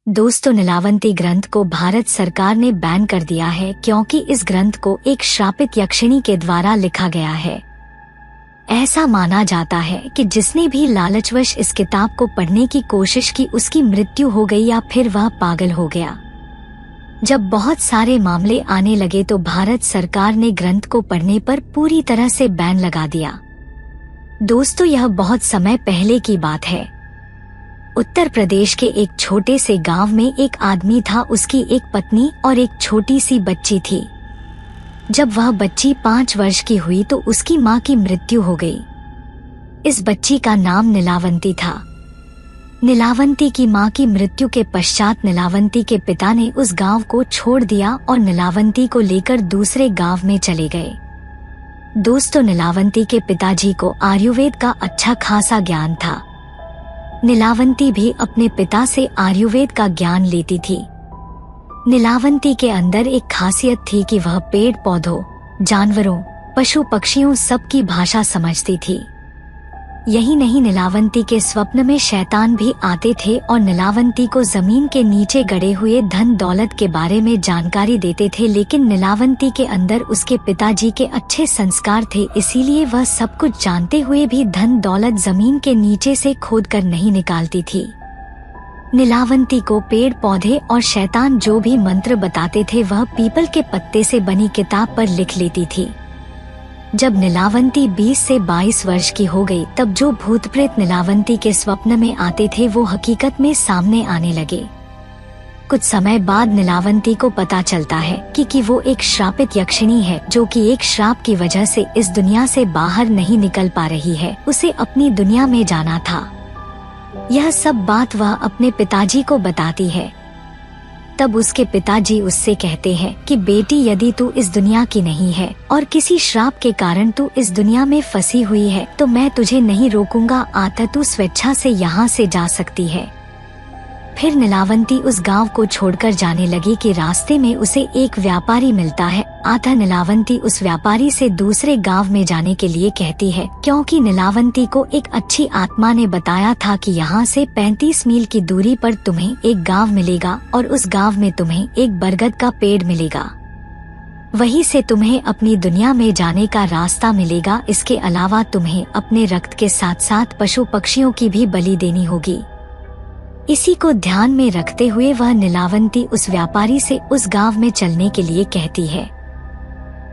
दोस्तों, नीलावंती ग्रंथ को भारत सरकार ने बैन कर दिया है क्योंकि इस ग्रंथ को एक श्रापित यक्षिणी के द्वारा लिखा गया है। ऐसा माना जाता है कि जिसने भी लालचवश इस किताब को पढ़ने की कोशिश की उसकी मृत्यु हो गई या फिर वह पागल हो गया। जब बहुत सारे मामले आने लगे तो भारत सरकार ने ग्रंथ को पढ़ने पर पूरी तरह से बैन लगा दिया। दोस्तों, यह बहुत समय पहले की बात है। उत्तर प्रदेश के एक छोटे से गांव में एक आदमी था। उसकी एक पत्नी और एक छोटी सी बच्ची थी। जब वह बच्ची 5 वर्ष की हुई तो उसकी मां की मृत्यु हो गई। इस बच्ची का नाम नीलावंती था। नीलावंती की मां की मृत्यु के पश्चात नीलावंती के पिता ने उस गांव को छोड़ दिया और नीलावंती को लेकर दूसरे गांव में चले गए। दोस्तों, नीलावंती के पिताजी को आयुर्वेद का अच्छा खासा ज्ञान था। नीलावंती भी अपने पिता से आयुर्वेद का ज्ञान लेती थी। नीलावंती के अंदर एक खासियत थी कि वह पेड़ पौधों, जानवरों, पशु पक्षियों सबकी भाषा समझती थी। यही नहीं, नीलावंती के स्वप्न में शैतान भी आते थे और नीलावंती को जमीन के नीचे गड़े हुए धन दौलत के बारे में जानकारी देते थे। लेकिन नीलावंती के अंदर उसके पिताजी के अच्छे संस्कार थे, इसीलिए वह सब कुछ जानते हुए भी धन दौलत जमीन के नीचे से खोद कर नहीं निकालती थी। नीलावंती को पेड़ पौधे और शैतान जो भी मंत्र बताते थे वह पीपल के पत्ते से बनी किताब पर लिख लेती थी। जब नीलावंती 20 से 22 वर्ष की हो गई तब जो भूत प्रेत नीलावंती के स्वप्न में आते थे वो हकीकत में सामने आने लगे। कुछ समय बाद नीलावंती को पता चलता है कि वो एक श्रापित यक्षिणी है जो कि एक श्राप की वजह से इस दुनिया से बाहर नहीं निकल पा रही है। उसे अपनी दुनिया में जाना था। यह सब बात वह अपने पिताजी को बताती है। तब उसके पिताजी उससे कहते हैं कि बेटी, यदि तू इस दुनिया की नहीं है और किसी श्राप के कारण तू इस दुनिया में फंसी हुई है तो मैं तुझे नहीं रोकूंगा, आता तू स्वेच्छा से यहाँ से जा सकती है। फिर नीलावंती उस गांव को छोड़कर जाने लगी कि रास्ते में उसे एक व्यापारी मिलता है। आता नीलावंती उस व्यापारी से दूसरे गांव में जाने के लिए कहती है क्योंकि नीलावंती को एक अच्छी आत्मा ने बताया था कि यहाँ से 35 मील की दूरी पर तुम्हें एक गांव मिलेगा और उस गांव में तुम्हें एक बरगद का पेड़ मिलेगा। वहीं से तुम्हें अपनी दुनिया में जाने का रास्ता मिलेगा। इसके अलावा तुम्हें अपने रक्त के साथ साथ पशु पक्षियों की भी बलि देनी होगी। इसी को ध्यान में रखते हुए वह नीलावंती उस व्यापारी से उस गांव में चलने के लिए कहती है।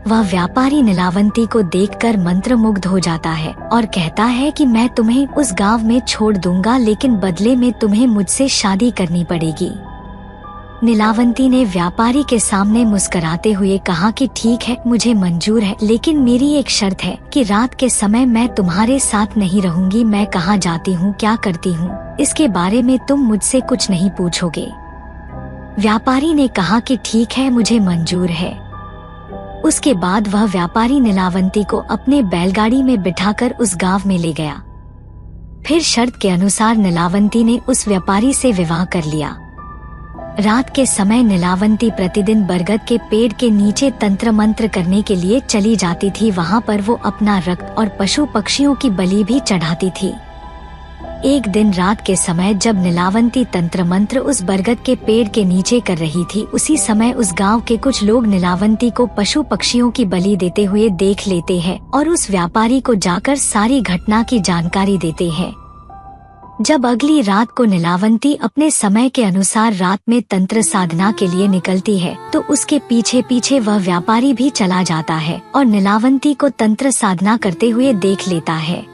वह व्यापारी नीलावंती को देखकर मंत्रमुग्ध हो जाता है और कहता है कि मैं तुम्हें उस गांव में छोड़ दूंगा, लेकिन बदले में तुम्हें मुझसे शादी करनी पड़ेगी। नीलावंती ने व्यापारी के सामने मुस्कुराते हुए कहा कि ठीक है, मुझे मंजूर है, लेकिन मेरी एक शर्त है कि रात के समय मैं तुम्हारे साथ नहीं रहूंगी। मैं कहाँ जाती हूँ, क्या करती हूँ, इसके बारे में तुम मुझसे कुछ नहीं पूछोगे। व्यापारी ने कहा कि ठीक है, मुझे मंजूर है। उसके बाद वह व्यापारी नीलावंती को अपने बैलगाड़ी में बिठाकर उस गांव में ले गया। फिर शर्त के अनुसार नीलावंती ने उस व्यापारी से विवाह कर लिया। रात के समय नीलावंती प्रतिदिन बरगद के पेड़ के नीचे तंत्र मंत्र करने के लिए चली जाती थी। वहाँ पर वो अपना रक्त और पशु पक्षियों की बलि भी चढ़ाती थी। एक दिन रात के समय जब नीलावंती तंत्र मंत्र उस बरगद के पेड़ के नीचे कर रही थी, उसी समय उस गांव के कुछ लोग नीलावंती को पशु पक्षियों की बलि देते हुए देख लेते हैं और उस व्यापारी को जाकर सारी घटना की जानकारी देते हैं। जब अगली रात को नीलावंती अपने समय के अनुसार रात में तंत्र साधना के लिए निकलती है तो उसके पीछे पीछे वह व्यापारी भी चला जाता है और नीलावंती को तंत्र साधना करते हुए देख लेता है।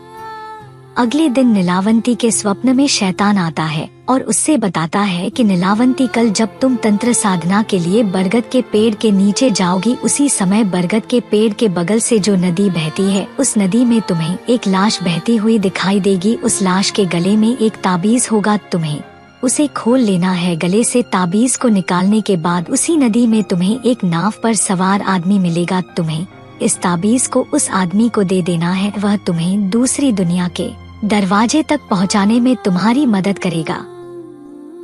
अगले दिन नीलावंती के स्वप्न में शैतान आता है और उससे बताता है कि नीलावंती, कल जब तुम तंत्र साधना के लिए बरगद के पेड़ के नीचे जाओगी, उसी समय बरगद के पेड़ के बगल से जो नदी बहती है उस नदी में तुम्हें एक लाश बहती हुई दिखाई देगी। उस लाश के गले में एक ताबीज होगा, तुम्हें उसे खोल लेना है। गले से ताबीज को निकालने के बाद उसी नदी में तुम्हें एक नाव पर सवार आदमी मिलेगा। तुम्हें इस ताबीज को उस आदमी को दे देना है। वह तुम्हें दूसरी दुनिया के दरवाजे तक पहुंचाने में तुम्हारी मदद करेगा।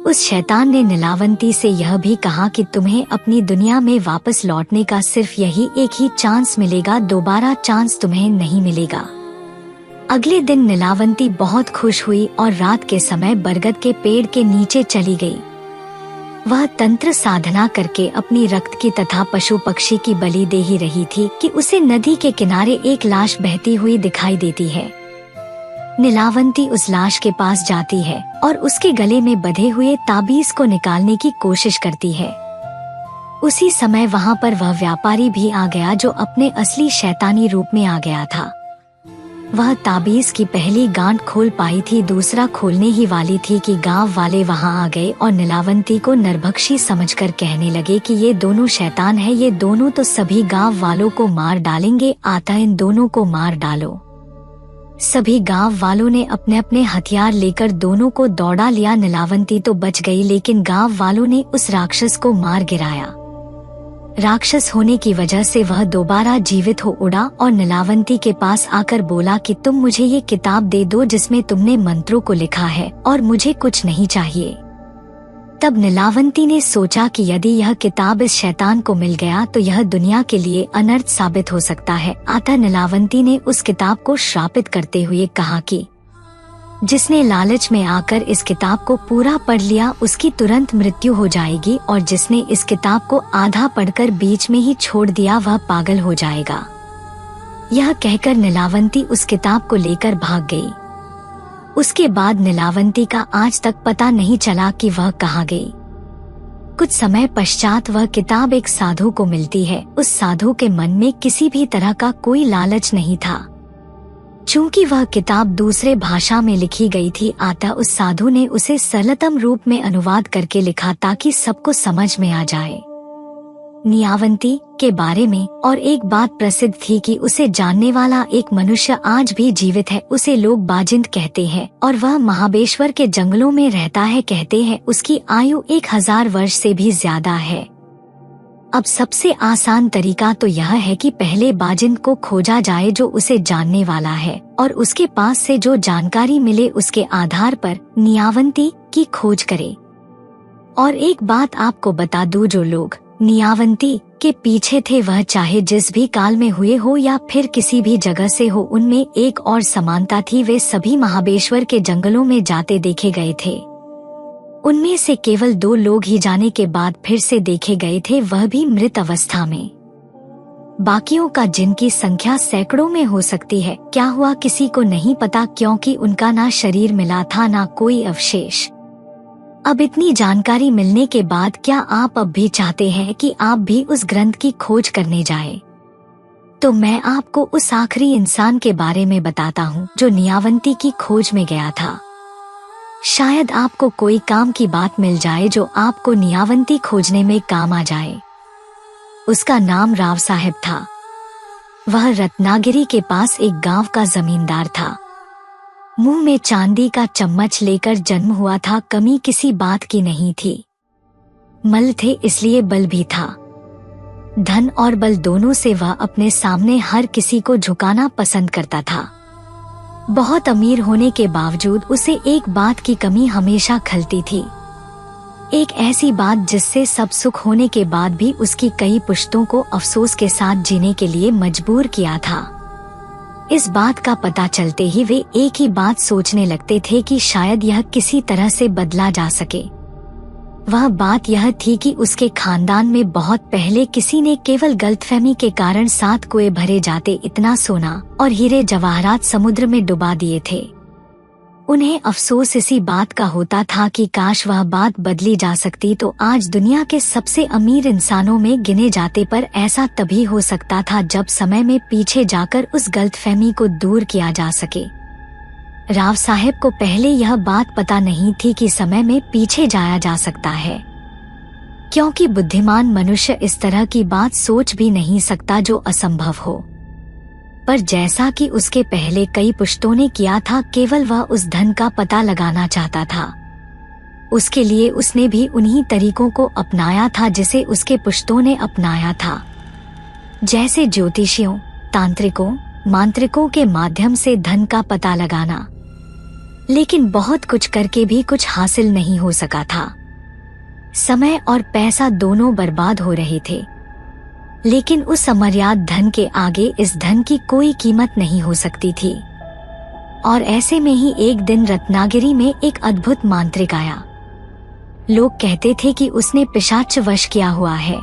उस शैतान ने नीलावंती से यह भी कहा कि तुम्हें अपनी दुनिया में वापस लौटने का सिर्फ यही एक ही चांस मिलेगा, दोबारा चांस तुम्हें नहीं मिलेगा। अगले दिन नीलावंती बहुत खुश हुई और रात के समय बरगद के पेड़ के नीचे चली गई। वह तंत्र साधना करके अपनी रक्त की तथा पशु पक्षी की बलि दे ही रही थी कि उसे नदी के किनारे एक लाश बहती हुई दिखाई देती है। नीलावंती उस लाश के पास जाती है और उसके गले में बंधे हुए ताबीज को निकालने की कोशिश करती है। उसी समय वहाँ पर वह व्यापारी भी आ गया जो अपने असली शैतानी रूप में आ गया था। वह ताबीज की पहली गांठ खोल पाई थी, दूसरा खोलने ही वाली थी कि गांव वाले वहां आ गए और नीलावंती को नरभक्षी समझकर कहने लगे कि ये दोनों शैतान है, ये दोनों तो सभी गांव वालों को मार डालेंगे, आता इन दोनों को मार डालो। सभी गांव वालों ने अपने अपने हथियार लेकर दोनों को दौड़ा लिया। नीलावंती तो बच गई, लेकिन गांव वालों ने उस राक्षस को मार गिराया। राक्षस होने की वजह से वह दोबारा जीवित हो उड़ा और नीलावंती के पास आकर बोला कि तुम मुझे ये किताब दे दो जिसमें तुमने मंत्रों को लिखा है, और मुझे कुछ नहीं चाहिए। तब नीलावंती ने सोचा कि यदि यह किताब इस शैतान को मिल गया तो यह दुनिया के लिए अनर्थ साबित हो सकता है। अतः नीलावंती ने उस किताब को श्रापित करते हुए कहा कि जिसने लालच में आकर इस किताब को पूरा पढ़ लिया उसकी तुरंत मृत्यु हो जाएगी, और जिसने इस किताब को आधा पढ़कर बीच में ही छोड़ दिया वह पागल हो जाएगा। यह कहकर नीलावंती उस किताब को लेकर भाग गई। उसके बाद नीलावंती का आज तक पता नहीं चला कि वह कहाँ गई। कुछ समय पश्चात वह किताब एक साधु को मिलती है। उस साधु के मन में किसी भी तरह का कोई लालच नहीं था। चूंकि वह किताब दूसरे भाषा में लिखी गई थी, अतः उस साधु ने उसे सरलतम रूप में अनुवाद करके लिखा ताकि सबको समझ में आ जाए। नीलावंती के बारे में और एक बात प्रसिद्ध थी कि उसे जानने वाला एक मनुष्य आज भी जीवित है। उसे लोग बाजिंद कहते हैं और वह महाबेश्वर के जंगलों में रहता है। कहते हैं उसकी आयु 1000 वर्ष से भी ज्यादा है। अब सबसे आसान तरीका तो यह है कि पहले बाजिंद को खोजा जाए जो उसे जानने वाला है, और उसके पास से जो जानकारी मिले उसके आधार पर नीलावंती की खोज करे। और एक बात आपको बता दूं, जो लोग नीलावंती के पीछे थे वह चाहे जिस भी काल में हुए हो या फिर किसी भी जगह से हो, उनमें एक और समानता थी। वे सभी महाबेश्वर के जंगलों में जाते देखे गए थे। उनमें से केवल 2 लोग ही जाने के बाद फिर से देखे गए थे, वह भी मृत अवस्था में। बाकियों का जिनकी संख्या सैकड़ों में हो सकती है, क्या हुआ किसी को नहीं पता, क्योंकि उनका ना शरीर मिला था ना कोई अवशेष। अब इतनी जानकारी मिलने के बाद क्या आप अब भी चाहते हैं कि आप भी उस ग्रंथ की खोज करने जाएं? तो मैं आपको उस आखिरी इंसान के बारे में बताता हूँ जो नीलावंती की खोज में गया था। शायद आपको कोई काम की बात मिल जाए जो आपको नीलावंती खोजने में काम आ जाए। उसका नाम राव साहब था। वह रत्नागिरी के पास एक गांव का जमींदार था। मुंह में चांदी का चम्मच लेकर जन्म हुआ था, कमी किसी बात की नहीं थी। मल थे इसलिए बल भी था। धन और बल दोनों से वह अपने सामने हर किसी को झुकाना पसंद करता था। बहुत अमीर होने के बावजूद उसे एक बात की कमी हमेशा खलती थी, एक ऐसी बात जिससे सब सुख होने के बाद भी उसकी कई पुश्तों को अफसोस के साथ जीने के लिए मजबूर किया था। इस बात का पता चलते ही वे एक ही बात सोचने लगते थे कि शायद यह किसी तरह से बदला जा सके। वह बात यह थी कि उसके खानदान में बहुत पहले किसी ने केवल गलतफहमी के कारण 7 कुएं भरे जाते इतना सोना और हीरे जवाहरात समुद्र में डुबा दिए थे। उन्हें अफसोस इसी बात का होता था कि काश वह बात बदली जा सकती तो आज दुनिया के सबसे अमीर इंसानों में गिने जाते, पर ऐसा तभी हो सकता था जब समय में पीछे जाकर उस गलतफहमी को दूर किया जा सके। राव साहब को पहले यह बात पता नहीं थी कि समय में पीछे जाया जा सकता है, क्योंकि बुद्धिमान मनुष्य इस तरह की बात सोच भी नहीं सकता जो असंभव हो। पर जैसा कि उसके पहले कई पुश्तों ने किया था, केवल वह उस धन का पता लगाना चाहता था। उसके लिए उसने भी उन्हीं तरीकों को अपनाया था जिसे उसके पुश्तों ने अपनाया था, जैसे ज्योतिषियों, तांत्रिकों, मांत्रिकों के माध्यम से धन का पता लगाना। लेकिन बहुत कुछ करके भी कुछ हासिल नहीं हो सका था। समय और पैसा दोनों बर्बाद हो रहे थे, लेकिन उस अमर्याद धन के आगे इस धन की कोई कीमत नहीं हो सकती थी। और ऐसे में ही एक दिन रत्नागिरी में एक अद्भुत मांत्रिक आया। लोग कहते थे कि उसने पिशाच वश किया हुआ है,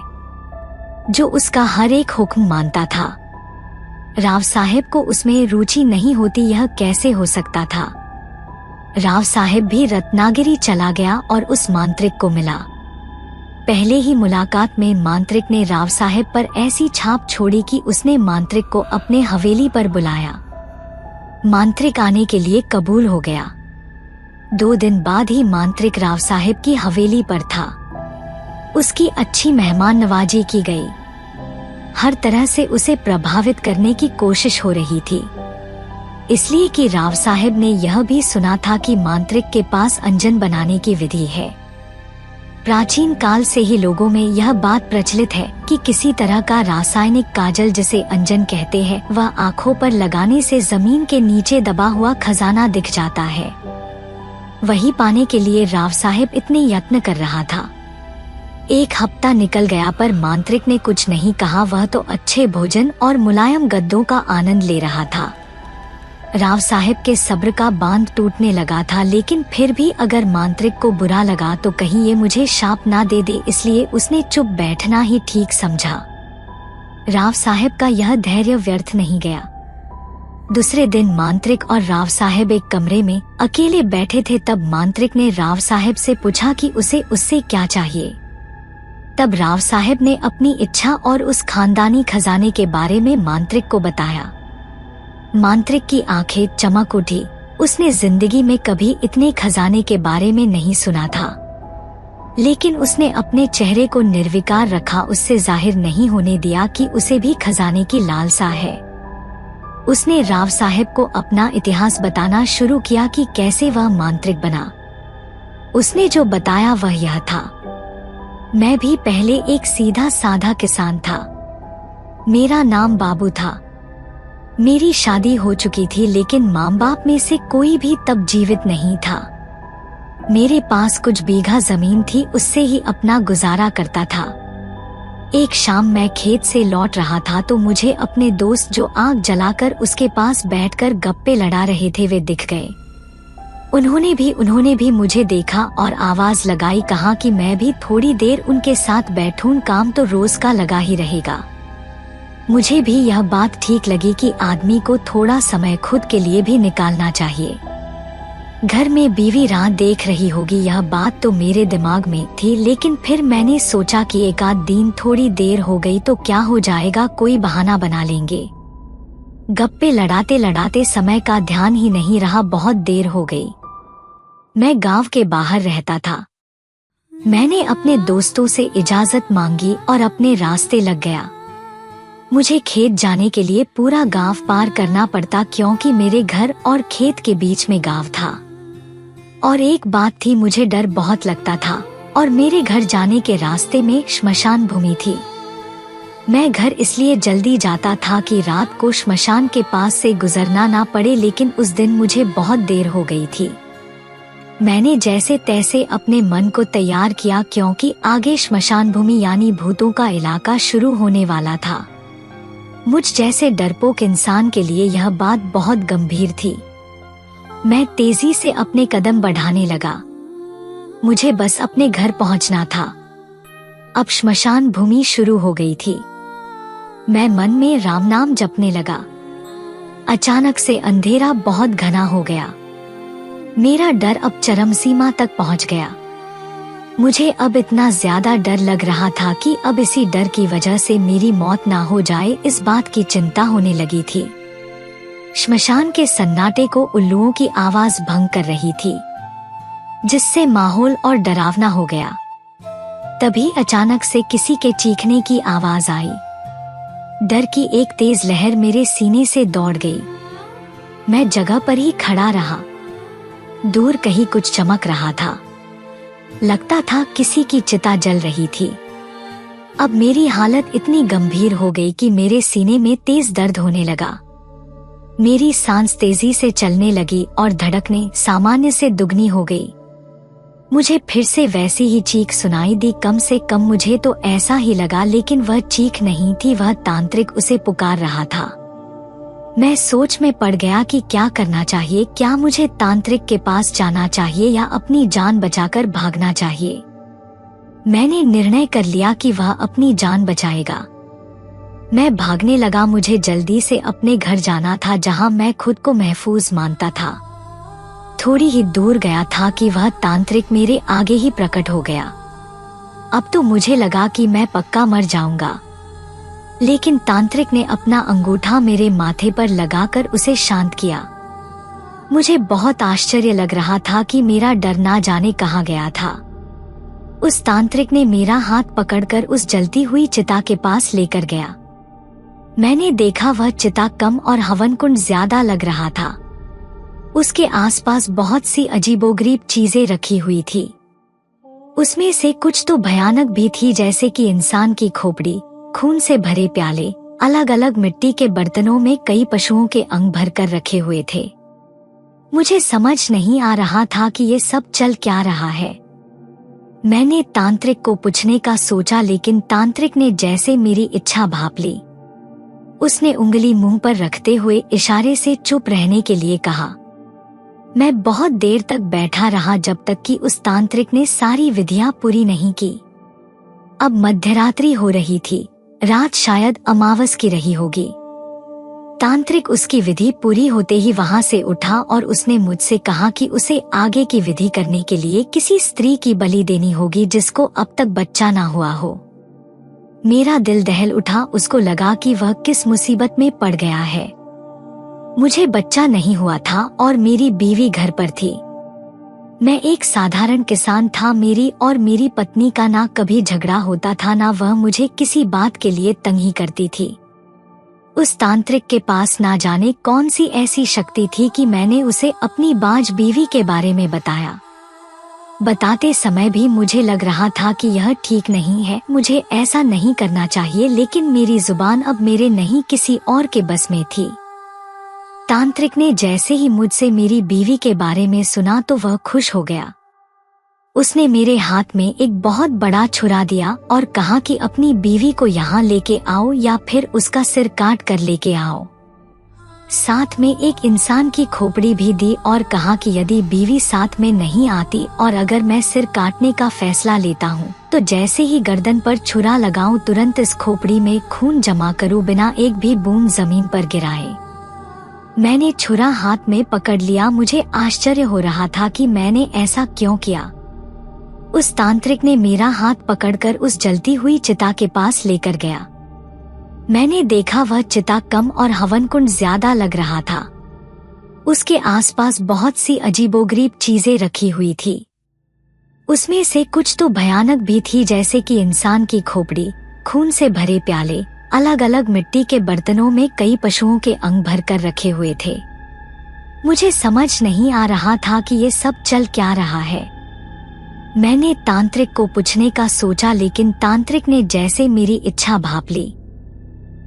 जो उसका हर एक हुक्म मानता था। राव साहेब को उसमें रुचि नहीं होती, यह कैसे हो सकता था। राव साहेब भी रत्नागिरी चला गया और उस मांत्रिक को मिला। पहले ही मुलाकात में मांत्रिक ने राव साहेब पर ऐसी छाप छोड़ी कि उसने मांत्रिक को अपने हवेली पर बुलाया। मांत्रिक आने के लिए कबूल हो गया। 2 दिन बाद ही मांत्रिक राव साहेब की हवेली पर था। उसकी अच्छी मेहमान नवाजी की गई। हर तरह से उसे प्रभावित करने की कोशिश हो रही थी, इसलिए कि राव साहेब ने यह भी सुना था कि मांत्रिक के पास अंजन बनाने की विधि है। प्राचीन काल से ही लोगों में यह बात प्रचलित है कि किसी तरह का रासायनिक काजल, जिसे अंजन कहते हैं, वह आंखों पर लगाने से जमीन के नीचे दबा हुआ खजाना दिख जाता है। वही पाने के लिए राव साहेब इतने यत्न कर रहा था। 1 हफ्ता निकल गया पर मांत्रिक ने कुछ नहीं कहा। वह तो अच्छे भोजन और मुलायम गद्दों का आनंद ले रहा था। राव साहेब के सब्र का बांध टूटने लगा था, लेकिन फिर भी अगर मांत्रिक को बुरा लगा तो कहीं ये मुझे शाप ना दे दे, इसलिए उसने चुप बैठना ही ठीक समझा। राव साहेब का यह धैर्य व्यर्थ नहीं गया। दूसरे दिन मांत्रिक और राव साहेब एक कमरे में अकेले बैठे थे। तब मांत्रिक ने राव साहेब से पूछा कि उसे उससे क्या चाहिए। तब राव साहेब ने अपनी इच्छा और उस खानदानी खजाने के बारे में मांत्रिक को बताया। मांत्रिक की आंखें चमक उठी। उसने जिंदगी में कभी इतने खजाने के बारे में नहीं सुना था, लेकिन उसने अपने चेहरे को निर्विकार रखा, उससे जाहिर नहीं होने दिया कि उसे भी खजाने की लालसा है। उसने राव साहेब को अपना इतिहास बताना शुरू किया कि कैसे वह मांत्रिक बना। उसने जो बताया वह यह था, मैं भी पहले एक सीधा साधा किसान था। मेरा नाम बाबू था। मेरी शादी हो चुकी थी, लेकिन माँ बाप में से कोई भी तब जीवित नहीं था। मेरे पास कुछ बीघा जमीन थी, उससे ही अपना गुजारा करता था। एक शाम मैं खेत से लौट रहा था तो मुझे अपने दोस्त जो आग जलाकर उसके पास बैठकर गप्पे लड़ा रहे थे वे दिख गए। उन्होंने भी मुझे देखा और आवाज लगाई, कहा कि मैं भी थोड़ी देर उनके साथ बैठूं, काम तो रोज का लगा ही रहेगा। मुझे भी यह बात ठीक लगी कि आदमी को थोड़ा समय खुद के लिए भी निकालना चाहिए। घर में बीवी राह देख रही होगी, यह बात तो मेरे दिमाग में थी, लेकिन फिर मैंने सोचा कि एक आध दिन थोड़ी देर हो गई तो क्या हो जाएगा, कोई बहाना बना लेंगे। गप्पे लड़ाते लड़ाते समय का ध्यान ही नहीं रहा, बहुत देर हो गई। मैं गांव के बाहर रहता था। मैंने अपने दोस्तों से इजाजत मांगी और अपने रास्ते लग गया। मुझे खेत जाने के लिए पूरा गांव पार करना पड़ता, क्योंकि मेरे घर और खेत के बीच में गांव था। और एक बात थी, मुझे डर बहुत लगता था और मेरे घर जाने के रास्ते में श्मशान भूमि थी। मैं घर इसलिए जल्दी जाता था कि रात को श्मशान के पास से गुजरना ना पड़े, लेकिन उस दिन मुझे बहुत देर हो गई थी। मैंने जैसे तैसे अपने मन को तैयार किया, क्योंकि आगे श्मशान भूमि यानी भूतों का इलाका शुरू होने वाला था। मुझ जैसे डरपोक इंसान के लिए यह बात बहुत गंभीर थी। मैं तेजी से अपने कदम बढ़ाने लगा। मुझे बस अपने घर पहुंचना था। अब श्मशान भूमि शुरू हो गई थी। मैं मन में राम नाम जपने लगा। अचानक से अंधेरा बहुत घना हो गया। मेरा डर अब चरम सीमा तक पहुंच गया। मुझे अब इतना ज्यादा डर लग रहा था कि अब इसी डर की वजह से मेरी मौत ना हो जाए, इस बात की चिंता होने लगी थी। श्मशान के सन्नाटे को उल्लुओं की आवाज भंग कर रही थी, जिससे माहौल और डरावना हो गया। तभी अचानक से किसी के चीखने की आवाज आई। डर की एक तेज लहर मेरे सीने से दौड़ गई। मैं जगह पर ही खड़ा रहा। दूर कहीं कुछ चमक रहा था। लगता था किसी की चिता जल रही थी। अब मेरी हालत इतनी गंभीर हो गई कि मेरे सीने में तेज दर्द होने लगा। मेरी सांस तेजी से चलने लगी और धड़कने सामान्य से दुगनी हो गई। मुझे फिर से वैसी ही चीख सुनाई दी। कम से कम मुझे तो ऐसा ही लगा, लेकिन वह चीख नहीं थी, वह तांत्रिक उसे पुकार रहा था। मैं सोच में पड़ गया कि क्या करना चाहिए। क्या मुझे तांत्रिक के पास जाना चाहिए या अपनी जान बचाकर भागना चाहिए। मैंने निर्णय कर लिया कि वह अपनी जान बचाएगा। मैं भागने लगा। मुझे जल्दी से अपने घर जाना था जहां मैं खुद को महफूज मानता था। थोड़ी ही दूर गया था कि वह तांत्रिक मेरे आगे ही प्रकट हो गया। अब तो मुझे लगा कि मैं पक्का मर जाऊंगा, लेकिन तांत्रिक ने अपना अंगूठा मेरे माथे पर लगाकर उसे शांत किया। मुझे बहुत आश्चर्य लग रहा था कि मेरा डर ना जाने कहाँ गया था। उस तांत्रिक ने मेरा हाथ पकड़कर उस जलती हुई चिता के पास लेकर गया। मैंने देखा वह चिता कम और हवन कुंड ज्यादा लग रहा था। उसके आसपास बहुत सी अजीबोगरीब चीजें रखी हुई थी। उसमें से कुछ तो भयानक भी थी, जैसे कि इंसान की खोपड़ी, खून से भरे प्याले, अलग अलग मिट्टी के बर्तनों में कई पशुओं के अंग भरकर रखे हुए थे। मुझे समझ नहीं आ रहा था कि ये सब चल क्या रहा है। मैंने तांत्रिक को पूछने का सोचा, लेकिन तांत्रिक ने जैसे मेरी इच्छा भांप ली। उसने उंगली मुंह पर रखते हुए इशारे से चुप रहने के लिए कहा। मैं बहुत देर तक बैठा रहा, जब तक कि उस तांत्रिक ने सारी विधियां पूरी नहीं की। अब मध्यरात्रि हो रही थी, रात शायद अमावस की रही होगी। तांत्रिक उसकी विधि पूरी होते ही वहां से उठा और उसने मुझसे कहा कि उसे आगे की विधि करने के लिए किसी स्त्री की बलि देनी होगी जिसको अब तक बच्चा ना हुआ हो। मेरा दिल दहल उठा। उसको लगा कि वह किस मुसीबत में पड़ गया है। मुझे बच्चा नहीं हुआ था और मेरी बीवी घर पर थी। मैं एक साधारण किसान था। मेरी और मेरी पत्नी का ना कभी झगड़ा होता था, ना वह मुझे किसी बात के लिए तंग ही करती थी। उस तांत्रिक के पास ना जाने कौन सी ऐसी शक्ति थी कि मैंने उसे अपनी बाज बीवी के बारे में बताया। बताते समय भी मुझे लग रहा था कि यह ठीक नहीं है, मुझे ऐसा नहीं करना चाहिए, लेकिन मेरी जुबान अब मेरे नहीं किसी और के बस में थी। तांत्रिक ने जैसे ही मुझसे मेरी बीवी के बारे में सुना तो वह खुश हो गया। उसने मेरे हाथ में एक बहुत बड़ा छुरा दिया और कहा कि अपनी बीवी को यहाँ लेके आओ या फिर उसका सिर काट कर लेके आओ। साथ में एक इंसान की खोपड़ी भी दी और कहा कि यदि बीवी साथ में नहीं आती और अगर मैं सिर काटने का फैसला लेता हूँ तो जैसे ही गर्दन पर छुरा लगाऊं तुरंत इस खोपड़ी में खून जमा करूं बिना एक भी बूंद जमीन पर गिराए। मैंने छुरा हाथ में पकड़ लिया। मुझे आश्चर्य हो रहा था कि मैंने ऐसा क्यों किया। उस तांत्रिक ने मेरा हाथ पकड़कर उस जलती हुई चिता के पास लेकर गया। मैंने देखा वह चिता कम और हवन कुंड ज्यादा लग रहा था। उसके आसपास बहुत सी अजीबोगरीब चीजें रखी हुई थी। उसमें से कुछ तो भयानक भी थी, जैसे कि इंसान की खोपड़ी, खून से भरे प्याले, अलग अलग मिट्टी के बर्तनों में कई पशुओं के अंग भरकर रखे हुए थे। मुझे समझ नहीं आ रहा था कि ये सब चल क्या रहा है। मैंने तांत्रिक को पूछने का सोचा, लेकिन तांत्रिक ने जैसे मेरी इच्छा भांप ली।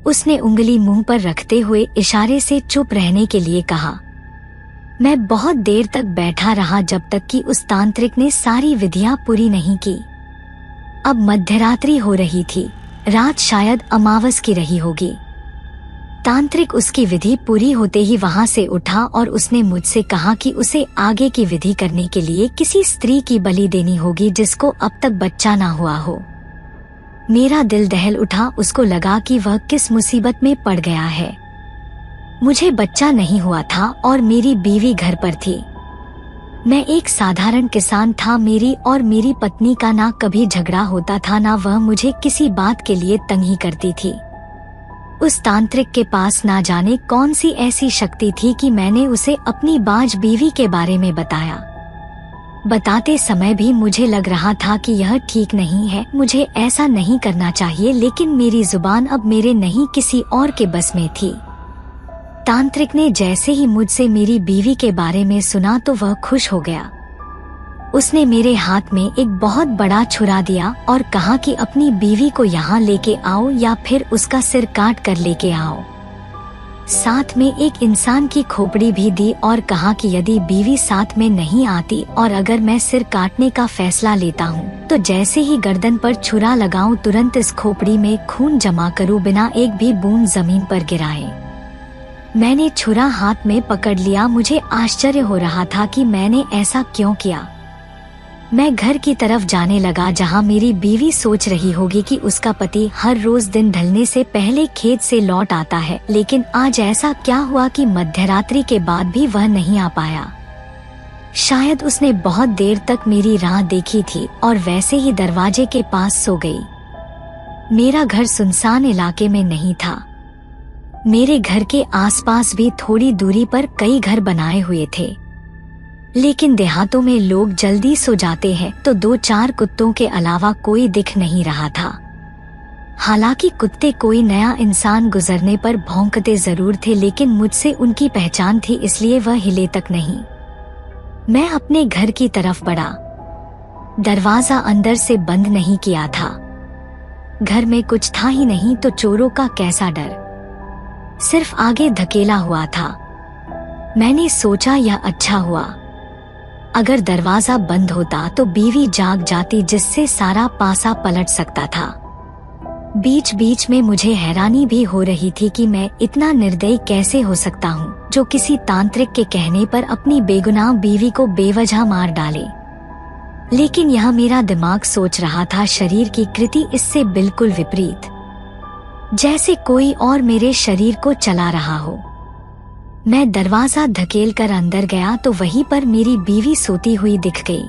उसने उंगली मुंह पर रखते हुए इशारे से चुप रहने के लिए कहा। मैं बहुत देर तक बैठा रहा, जब तक कि उस तांत्रिक ने सारी विधियां पूरी नहीं की। अब मध्यरात्रि हो रही थी, रात शायद अमावस की रही होगी। तांत्रिक उसकी विधि पूरी होते ही वहां से उठा और उसने मुझसे कहा कि उसे आगे की विधि करने के लिए किसी स्त्री की बलि देनी होगी जिसको अब तक बच्चा ना हुआ हो। मेरा दिल दहल उठा। उसको लगा कि वह किस मुसीबत में पड़ गया है। मुझे बच्चा नहीं हुआ था और मेरी बीवी घर पर थी। मैं एक साधारण किसान था। मेरी और मेरी पत्नी का ना कभी झगड़ा होता था, ना वह मुझे किसी बात के लिए तंग ही करती थी। उस तांत्रिक के पास ना जाने कौन सी ऐसी शक्ति थी कि मैंने उसे अपनी बाज बीवी के बारे में बताया। बताते समय भी मुझे लग रहा था कि यह ठीक नहीं है, मुझे ऐसा नहीं करना चाहिए, लेकिन मेरी जुबान अब मेरे नहीं किसी और के बस में थी। तांत्रिक ने जैसे ही मुझसे मेरी बीवी के बारे में सुना तो वह खुश हो गया। उसने मेरे हाथ में एक बहुत बड़ा छुरा दिया और कहा कि अपनी बीवी को यहाँ लेके आओ या फिर उसका सिर काट कर लेके आओ। साथ में एक इंसान की खोपड़ी भी दी और कहा कि यदि बीवी साथ में नहीं आती और अगर मैं सिर काटने का फैसला लेता हूँ तो जैसे ही गर्दन पर छुरा लगाऊं तुरंत इस खोपड़ी में खून जमा करूं बिना एक भी बूंद जमीन पर गिराए। मैंने छुरा हाथ में पकड़ लिया। मुझे आश्चर्य हो रहा था कि मैंने ऐसा क्यों किया। मैं घर की तरफ जाने लगा जहां मेरी बीवी सोच रही होगी कि उसका पति हर रोज दिन ढलने से पहले खेत से लौट आता है, लेकिन आज ऐसा क्या हुआ कि मध्यरात्रि के बाद भी वह नहीं आ पाया। शायद उसने बहुत देर तक मेरी राह देखी थी और वैसे ही दरवाजे के पास सो गई। मेरा घर सुनसान इलाके में नहीं था। मेरे घर के आसपास भी थोड़ी दूरी पर कई घर बनाए हुए थे, लेकिन देहातों में लोग जल्दी सो जाते हैं, तो 2-4 कुत्तों के अलावा कोई दिख नहीं रहा था। हालांकि कुत्ते कोई नया इंसान गुजरने पर भौंकते जरूर थे, लेकिन मुझसे उनकी पहचान थी, इसलिए वह हिले तक नहीं। मैं अपने घर की तरफ बढ़ा। दरवाजा अंदर से बंद नहीं किया था। घर में कुछ था ही नहीं, तो चोरों का कैसा डर, सिर्फ आगे धकेला हुआ था। मैंने सोचा यह अच्छा हुआ, अगर दरवाजा बंद होता तो बीवी जाग जाती, जिससे सारा पासा पलट सकता था। बीच बीच में मुझे हैरानी भी हो रही थी कि मैं इतना निर्दयी कैसे हो सकता हूँ, जो किसी तांत्रिक के कहने पर अपनी बेगुनाह बीवी को बेवजह मार डाले। लेकिन यह मेरा दिमाग सोच रहा था, शरीर की कृति इससे बिल्कुल विपरीत, जैसे कोई और मेरे शरीर को चला रहा हो। मैं दरवाजा धकेल कर अंदर गया तो वहीं पर मेरी बीवी सोती हुई दिख गई।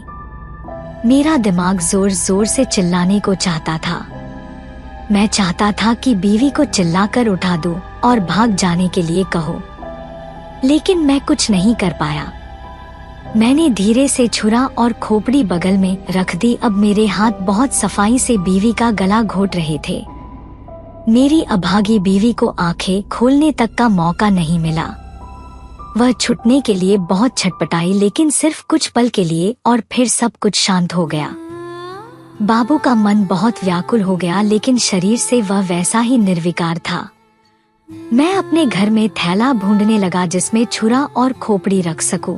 मेरा दिमाग जोर जोर से चिल्लाने को चाहता था। मैं चाहता था कि बीवी को चिल्लाकर उठा दूं और भाग जाने के लिए कहो, लेकिन मैं कुछ नहीं कर पाया। मैंने धीरे से छुरा और खोपड़ी बगल में रख दी। अब मेरे हाथ बहुत सफाई से बीवी का गला घोट रहे थे। मेरी अभागी बीवी को आंखें खोलने तक का मौका नहीं मिला। वह छुटने के लिए बहुत छटपटाई, लेकिन सिर्फ कुछ पल के लिए, और फिर सब कुछ शांत हो गया। बाबू का मन बहुत व्याकुल हो गया, लेकिन शरीर से वह वैसा ही निर्विकार था। मैं अपने घर में थैला ढूंढने लगा जिसमें छुरा और खोपड़ी रख सकूं।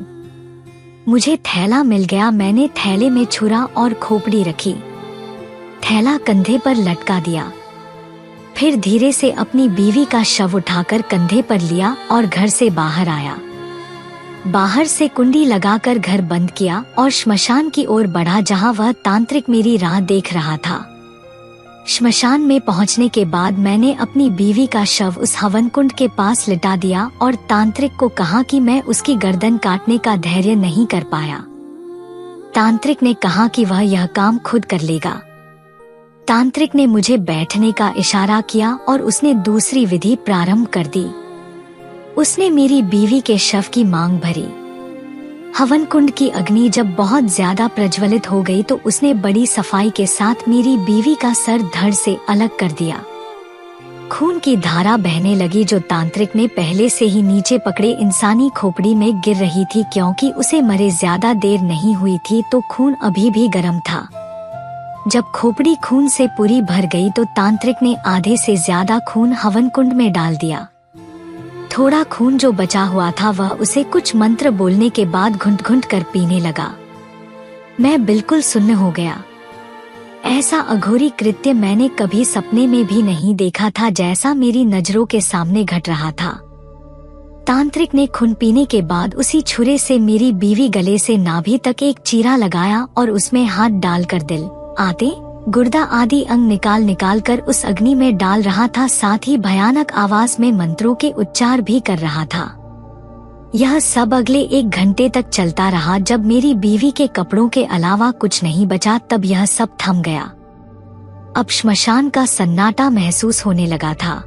मुझे थैला मिल गया। मैंने थैले में छुरा और खोपड़ी रखी, थैला कंधे पर लटका दिया, फिर धीरे से अपनी बीवी का शव उठाकर कंधे पर लिया और घर से बाहर आया। बाहर से कुंडी लगाकर घर बंद किया और श्मशान की ओर बढ़ा, जहां वह तांत्रिक मेरी राह देख रहा था। श्मशान में पहुंचने के बाद मैंने अपनी बीवी का शव उस हवन कुंड के पास लिटा दिया और तांत्रिक को कहा कि मैं उसकी गर्दन काटने का धैर्य नहीं कर पाया। तांत्रिक ने कहा कि वह यह काम खुद कर लेगा। तांत्रिक ने मुझे बैठने का इशारा किया और उसने दूसरी विधि प्रारंभ कर दी। उसने मेरी बीवी के शव की मांग भरी। हवन कुंड की अग्नि जब बहुत ज्यादा प्रज्वलित हो गई तो उसने बड़ी सफाई के साथ मेरी बीवी का सर धड़ से अलग कर दिया। खून की धारा बहने लगी, जो तांत्रिक ने पहले से ही नीचे पकड़े इंसानी खोपड़ी में गिर रही थी। क्योंकि उसे मरे ज्यादा देर नहीं हुई थी, तो खून अभी भी गर्म था। जब खोपड़ी खून से पूरी भर गई तो तांत्रिक ने आधे से ज्यादा खून हवन कुंड में डाल दिया। थोड़ा खून जो बचा हुआ था वह उसे कुछ मंत्र बोलने के बाद घुंट घुंट कर पीने लगा। मैं बिल्कुल सुन्न हो गया। ऐसा अघोरी कृत्य मैंने कभी सपने में भी नहीं देखा था, जैसा मेरी नजरों के सामने घट रहा था। तांत्रिक ने खून पीने के बाद उसी छुरे से मेरी बीवी गले से नाभि तक एक चीरा लगाया और उसमें हाथ डालकर दिल, आते, गुर्दा आदि अंग निकाल कर उस अग्नि में डाल रहा था। साथ ही भयानक आवाज में मंत्रों के उच्चार भी कर रहा था। यह सब अगले 1 घंटे तक चलता रहा। जब मेरी बीवी के कपड़ों के अलावा कुछ नहीं बचा तब यह सब थम गया। अब श्मशान का सन्नाटा महसूस होने लगा था।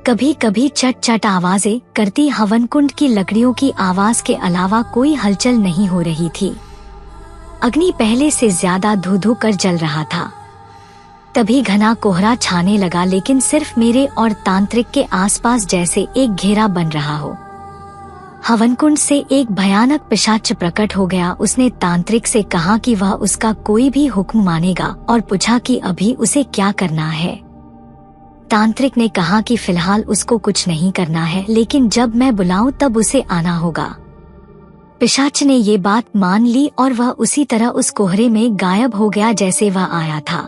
कभी कभी चट चट आवाजें करती हवन कुंड की लकड़ियों की आवाज के अलावा कोई हलचल नहीं हो रही थी। अग्नि पहले से ज्यादा धू धू कर जल रहा था। तभी घना कोहरा छाने लगा, लेकिन सिर्फ मेरे और तांत्रिक के आसपास जैसे एक घेरा बन रहा हो। हवन कुंड से एक भयानक पिशाच प्रकट हो गया। उसने तांत्रिक से कहा कि वह उसका कोई भी हुक्म मानेगा और पूछा कि अभी उसे क्या करना है। तांत्रिक ने कहा कि फिलहाल उसको कुछ नहीं करना है, लेकिन जब मैं बुलाऊं तब उसे आना होगा। पिशाच ने ये बात मान ली और वह उसी तरह उस कोहरे में गायब हो गया जैसे वह आया था।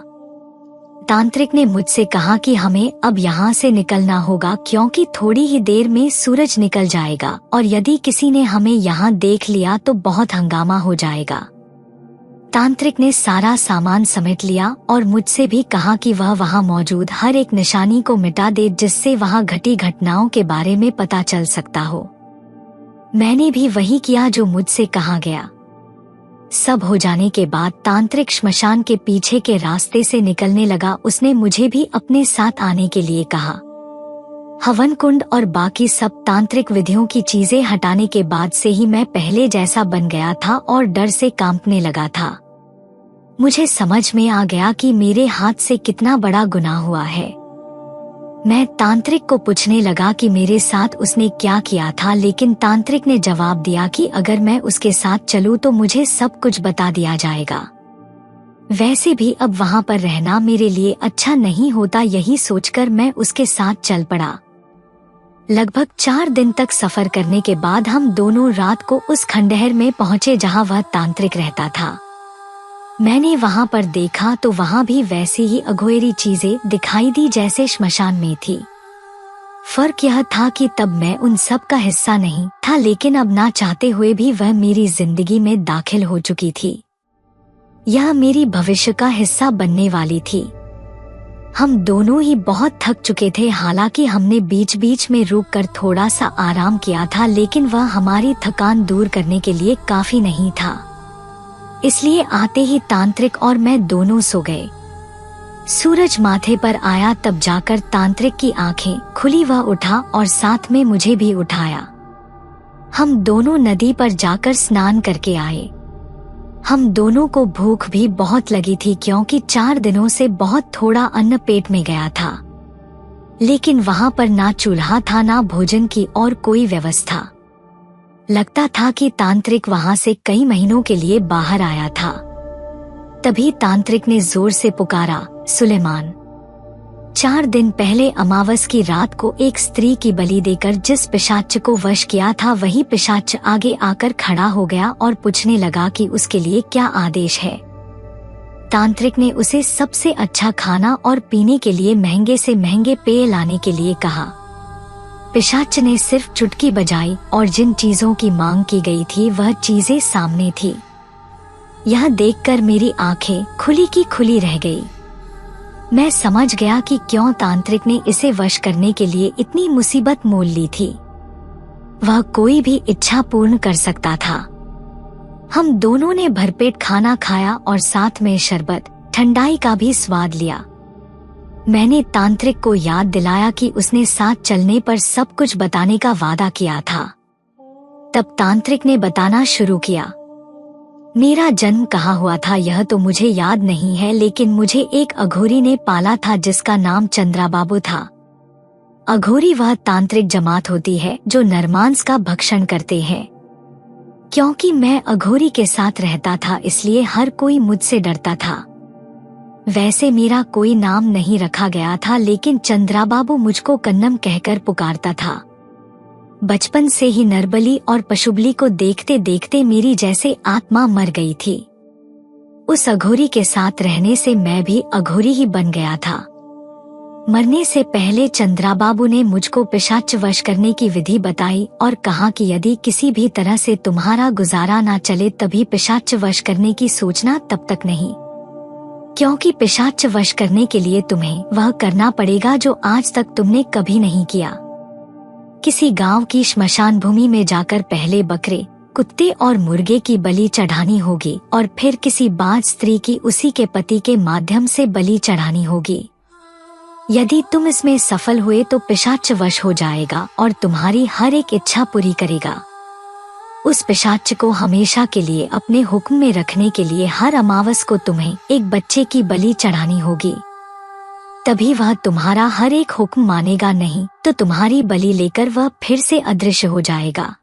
तांत्रिक ने मुझसे कहा कि हमें अब यहाँ से निकलना होगा, क्योंकि थोड़ी ही देर में सूरज निकल जाएगा और यदि किसी ने हमें यहाँ देख लिया तो बहुत हंगामा हो जाएगा। तांत्रिक ने सारा सामान समेट लिया और मुझसे भी कहा कि वह वहां मौजूद हर एक निशानी को मिटा दे जिससे वहां घटी घटनाओं के बारे में पता चल सकता हो। मैंने भी वही किया जो मुझसे कहा गया। सब हो जाने के बाद तांत्रिक श्मशान के पीछे के रास्ते से निकलने लगा। उसने मुझे भी अपने साथ आने के लिए कहा। हवन कुंड और बाकी सब तांत्रिक विधियों की चीजें हटाने के बाद से ही मैं पहले जैसा बन गया था और डर से कांपने लगा था। मुझे समझ में आ गया कि मेरे हाथ से कितना बड़ा गुनाह हुआ है। मैं तांत्रिक को पूछने लगा कि मेरे साथ उसने क्या किया था, लेकिन तांत्रिक ने जवाब दिया कि अगर मैं उसके साथ चलूं तो मुझे सब कुछ बता दिया जाएगा। वैसे भी अब वहां पर रहना मेरे लिए अच्छा नहीं होता, यही सोचकर मैं उसके साथ चल पड़ा। लगभग 4 दिन तक सफर करने के बाद हम दोनों रात को उस खंडहर में पहुंचे जहां वह तांत्रिक रहता था। मैंने वहां पर देखा तो वहां भी वैसी ही अघोरी चीजें दिखाई दी जैसे श्मशान में थी। फर्क यह था कि तब मैं उन सब का हिस्सा नहीं था, लेकिन अब ना चाहते हुए भी वह मेरी जिंदगी में दाखिल हो चुकी थी। यह मेरी भविष्य का हिस्सा बनने वाली थी। हम दोनों ही बहुत थक चुके थे। हालांकि हमने बीच बीच में रुककर थोड़ा सा आराम किया था, लेकिन वह हमारी थकान दूर करने के लिए काफी नहीं था। इसलिए आते ही तांत्रिक और मैं दोनों सो गए। सूरज माथे पर आया तब जाकर तांत्रिक की आंखें खुली, वह उठा और साथ में मुझे भी उठाया। हम दोनों नदी पर जाकर स्नान करके आए। हम दोनों को भूख भी बहुत लगी थी क्योंकि 4 दिनों से बहुत थोड़ा अन्न पेट में गया था। लेकिन वहां पर ना चूल्हा था, ना भोजन की और कोई व्यवस्था। लगता था कि तांत्रिक वहां से कई महीनों के लिए बाहर आया था। तभी तांत्रिक ने जोर से पुकारा, सुलेमान। 4 दिन पहले अमावस की रात को एक स्त्री की बलि देकर जिस पिशाच को वश किया था, वही पिशाच आगे आकर खड़ा हो गया और पूछने लगा कि उसके लिए क्या आदेश है। तांत्रिक ने उसे सबसे अच्छा खाना और पीने के लिए महंगे से महंगे पेय लाने के लिए कहा। पिशाच ने सिर्फ चुटकी बजाई और जिन चीजों की मांग की गई थी वह चीजें सामने थी। यह देखकर मेरी आंखें खुली की खुली रह गई। मैं समझ गया कि क्यों तांत्रिक ने इसे वश करने के लिए इतनी मुसीबत मोल ली थी। वह कोई भी इच्छा पूर्ण कर सकता था। हम दोनों ने भरपेट खाना खाया और साथ में शरबत, ठंडाई का भी स्वाद लिया। मैंने तांत्रिक को याद दिलाया कि उसने साथ चलने पर सब कुछ बताने का वादा किया था। तब तांत्रिक ने बताना शुरू किया। मेरा जन्म कहाँ हुआ था यह तो मुझे याद नहीं है, लेकिन मुझे एक अघोरी ने पाला था जिसका नाम चंद्राबाबू था। अघोरी वह तांत्रिक जमात होती है जो नरमांस का भक्षण करते हैं। क्योंकि मैं अघोरी के साथ रहता था इसलिए हर कोई मुझसे डरता था। वैसे मेरा कोई नाम नहीं रखा गया था, लेकिन चंद्राबाबू मुझको कन्नम कहकर पुकारता था। बचपन से ही नरबली और पशुबली को देखते देखते मेरी जैसे आत्मा मर गई थी। उस अघोरी के साथ रहने से मैं भी अघोरी ही बन गया था। मरने से पहले चंद्राबाबू ने मुझको पिशाच वश करने की विधि बताई और कहा कि यदि किसी भी तरह से तुम्हारा गुजारा ना चले तभी पिशाच वश करने की सोचना, तब तक नहीं। क्योंकि पिशाच वश करने के लिए तुम्हें वह करना पड़ेगा जो आज तक तुमने कभी नहीं किया। किसी गांव की श्मशान भूमि में जाकर पहले बकरे, कुत्ते और मुर्गे की बलि चढ़ानी होगी और फिर किसी बाज स्त्री की उसी के पति के माध्यम से बलि चढ़ानी होगी। यदि तुम इसमें सफल हुए तो पिशाच वश हो जाएगा और तुम्हारी हर एक इच्छा पूरी करेगा। उस पिशाच को हमेशा के लिए अपने हुक्म में रखने के लिए हर अमावस को तुम्हें एक बच्चे की बलि चढ़ानी होगी। तभी वह तुम्हारा हर एक हुक्म मानेगा, नहीं तो तुम्हारी बलि लेकर वह फिर से अदृश्य हो जाएगा।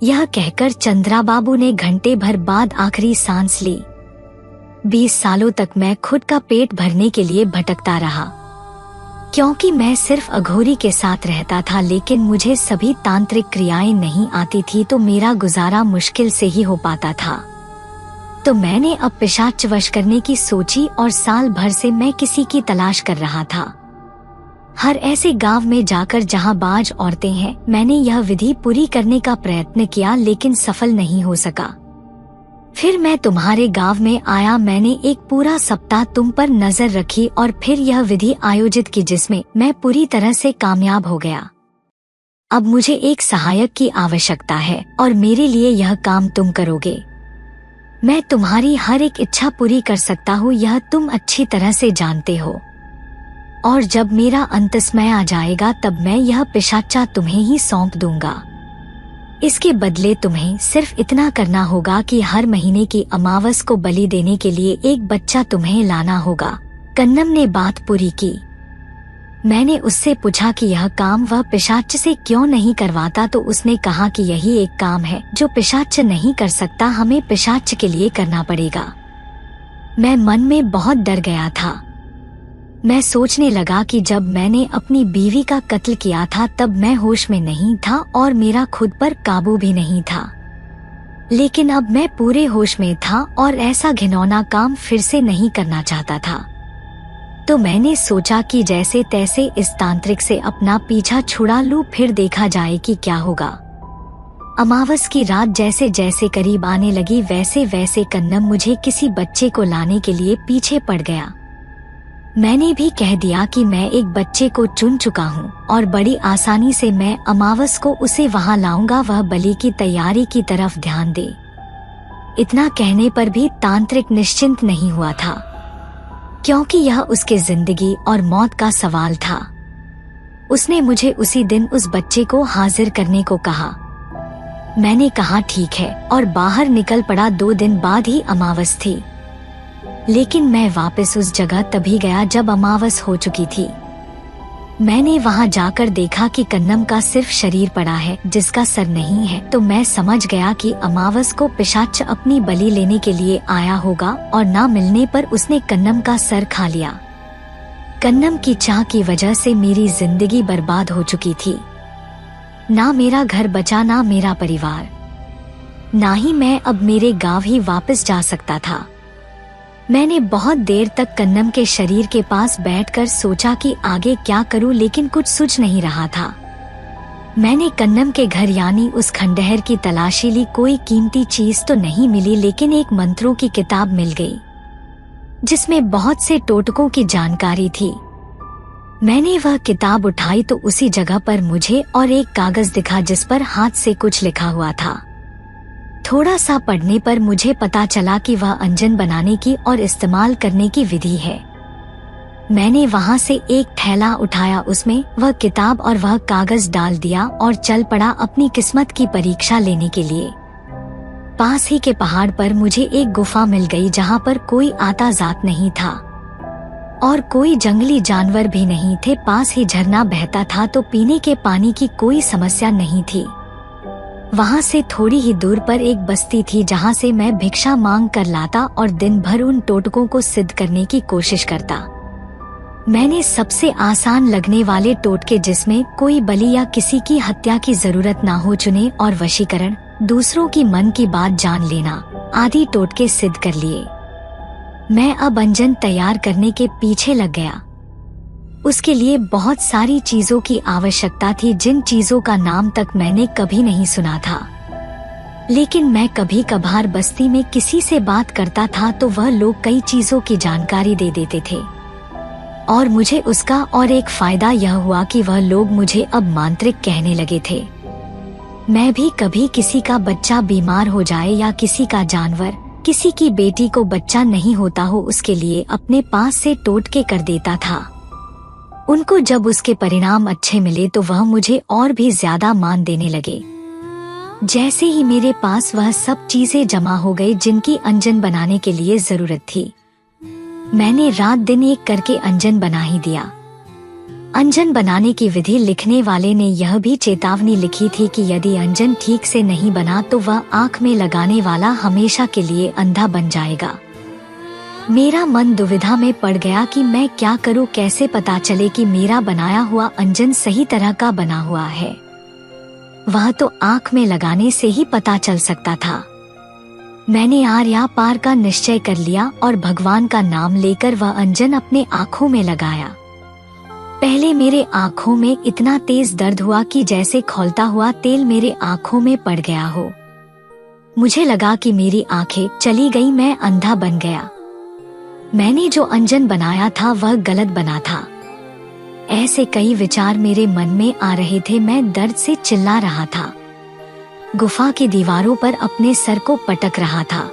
यह कहकर चंद्राबाबू ने घंटे भर बाद आखिरी सांस ली। 20 सालों तक मैं खुद का पेट भरने के लिए भटकता रहा। क्योंकि मैं सिर्फ अघोरी के साथ रहता था, लेकिन मुझे सभी तांत्रिक क्रियाएं नहीं आती थी, तो मेरा गुजारा मुश्किल से ही हो पाता था। तो मैंने अब पिशाच वश करने की सोची और साल भर से मैं किसी की तलाश कर रहा था। हर ऐसे गांव में जाकर जहां बाज औरतें हैं, मैंने यह विधि पूरी करने का प्रयत्न किया, लेकिन सफल नहीं हो सका। फिर मैं तुम्हारे गांव में आया। मैंने एक पूरा सप्ताह तुम पर नजर रखी और फिर यह विधि आयोजित की जिसमें मैं पूरी तरह से कामयाब हो गया। अब मुझे एक सहायक की आवश्यकता है और मेरे लिए यह काम तुम करोगे। मैं तुम्हारी हर एक इच्छा पूरी कर सकता हूँ, यह तुम अच्छी तरह से जानते हो। और जब मेरा अंत समय आ जाएगा तब मैं यह पिशाचा तुम्हें ही सौंप दूंगा। इसके बदले तुम्हें सिर्फ इतना करना होगा कि हर महीने की अमावस को बलि देने के लिए एक बच्चा तुम्हें लाना होगा। कन्नम ने बात पूरी की। मैंने उससे पूछा कि यह काम वह पिशाच से क्यों नहीं करवाता, तो उसने कहा कि यही एक काम है जो पिशाच नहीं कर सकता, हमें पिशाच के लिए करना पड़ेगा। मैं मन में बहुत डर गया था। मैं सोचने लगा कि जब मैंने अपनी बीवी का कत्ल किया था तब मैं होश में नहीं था और मेरा खुद पर काबू भी नहीं था, लेकिन अब मैं पूरे होश में था और ऐसा घिनौना काम फिर से नहीं करना चाहता था। तो मैंने सोचा कि जैसे तैसे इस तांत्रिक से अपना पीछा छुड़ा लूं, फिर देखा जाए कि क्या होगा। अमावस की रात जैसे जैसे करीब आने लगी वैसे वैसे कन्नम मुझे किसी बच्चे को लाने के लिए पीछे पड़ गया। मैंने भी कह दिया कि मैं एक बच्चे को चुन चुका हूँ और बड़ी आसानी से मैं अमावस को उसे वहाँ लाऊंगा, वह बलि की तैयारी की तरफ ध्यान दे। इतना कहने पर भी तांत्रिक निश्चिंत नहीं हुआ था, क्योंकि यह उसके जिंदगी और मौत का सवाल था। उसने मुझे उसी दिन उस बच्चे को हाजिर करने को कहा। मैंने कहा ठीक है और बाहर निकल पड़ा। 2 दिन बाद ही अमावस थी, लेकिन मैं वापस उस जगह तभी गया जब अमावस हो चुकी थी। मैंने वहां जाकर देखा कि कन्नम का सिर्फ शरीर पड़ा है, जिसका सर नहीं है। तो मैं समझ गया कि अमावस को पिशाच अपनी बलि लेने के लिए आया होगा और ना मिलने पर उसने कन्नम का सर खा लिया। कन्नम की चाह की वजह से मेरी जिंदगी बर्बाद हो चुकी थी। ना मेरा घर बचा, ना मेरा परिवार, ना ही मैं अब मेरे गांव ही वापस जा सकता था। मैंने बहुत देर तक कन्नम के शरीर के पास बैठकर सोचा कि आगे क्या करूं, लेकिन कुछ सूझ नहीं रहा था। मैंने कन्नम के घर यानी उस खंडहर की तलाशी ली। कोई कीमती चीज तो नहीं मिली, लेकिन एक मंत्रों की किताब मिल गई जिसमें बहुत से टोटकों की जानकारी थी। मैंने वह किताब उठाई तो उसी जगह पर मुझे और एक कागज दिखा जिस पर हाथ से कुछ लिखा हुआ था। थोड़ा सा पढ़ने पर मुझे पता चला कि वह अंजन बनाने की और इस्तेमाल करने की विधि है। मैंने वहां से एक थैला उठाया, उसमें वह किताब और वह कागज डाल दिया और चल पड़ा अपनी किस्मत की परीक्षा लेने के लिए। पास ही के पहाड़ पर मुझे एक गुफा मिल गई जहां पर कोई आता जात नहीं था और कोई जंगली जानवर भी नहीं थे। पास ही झरना बहता था तो पीने के पानी की कोई समस्या नहीं थी। वहां से थोड़ी ही दूर पर एक बस्ती थी जहां से मैं भिक्षा मांग कर लाता और दिन भर उन टोटकों को सिद्ध करने की कोशिश करता। मैंने सबसे आसान लगने वाले टोटके, जिसमें कोई बलि या किसी की हत्या की जरूरत ना हो, चुने और वशीकरण, दूसरों की मन की बात जान लेना आदि टोटके सिद्ध कर लिए। मैं अब अंजन तैयार करने के पीछे लग गया। उसके लिए बहुत सारी चीजों की आवश्यकता थी, जिन चीजों का नाम तक मैंने कभी नहीं सुना था। लेकिन मैं कभी कभार बस्ती में किसी से बात करता था तो वह लोग कई चीजों की जानकारी दे देते थे और मुझे उसका और एक फायदा यह हुआ कि वह लोग मुझे अब मांत्रिक कहने लगे थे। मैं भी कभी किसी का बच्चा बीमार हो जाए या किसी का जानवर, किसी की बेटी को बच्चा नहीं होता हो, उसके लिए अपने पास से टोटके कर देता था। उनको जब उसके परिणाम अच्छे मिले तो वह मुझे और भी ज्यादा मान देने लगे। जैसे ही मेरे पास वह सब चीजें जमा हो गई जिनकी अंजन बनाने के लिए जरूरत थी, मैंने रात दिन एक करके अंजन बना ही दिया। अंजन बनाने की विधि लिखने वाले ने यह भी चेतावनी लिखी थी कि यदि अंजन ठीक से नहीं बना तो वह आंख में लगाने वाला हमेशा के लिए अंधा बन जाएगा। मेरा मन दुविधा में पड़ गया कि मैं क्या करूं, कैसे पता चले कि मेरा बनाया हुआ अंजन सही तरह का बना हुआ है। वह तो आंख में लगाने से ही पता चल सकता था। मैंने आर्या पार का निश्चय कर लिया और भगवान का नाम लेकर वह अंजन अपने आँखों में लगाया। पहले मेरे आँखों में इतना तेज दर्द हुआ कि जैसे खौलता हुआ तेल मेरे आँखों में पड़ गया हो। मुझे लगा कि मेरी आंखें चली गई, मैं अंधा बन गया। मैंने जो अंजन बनाया था वह गलत बना था। ऐसे कई विचार मेरे मन में आ रहे थे। मैं दर्द से चिल्ला रहा था। गुफा की दीवारों पर अपने सर को पटक रहा था।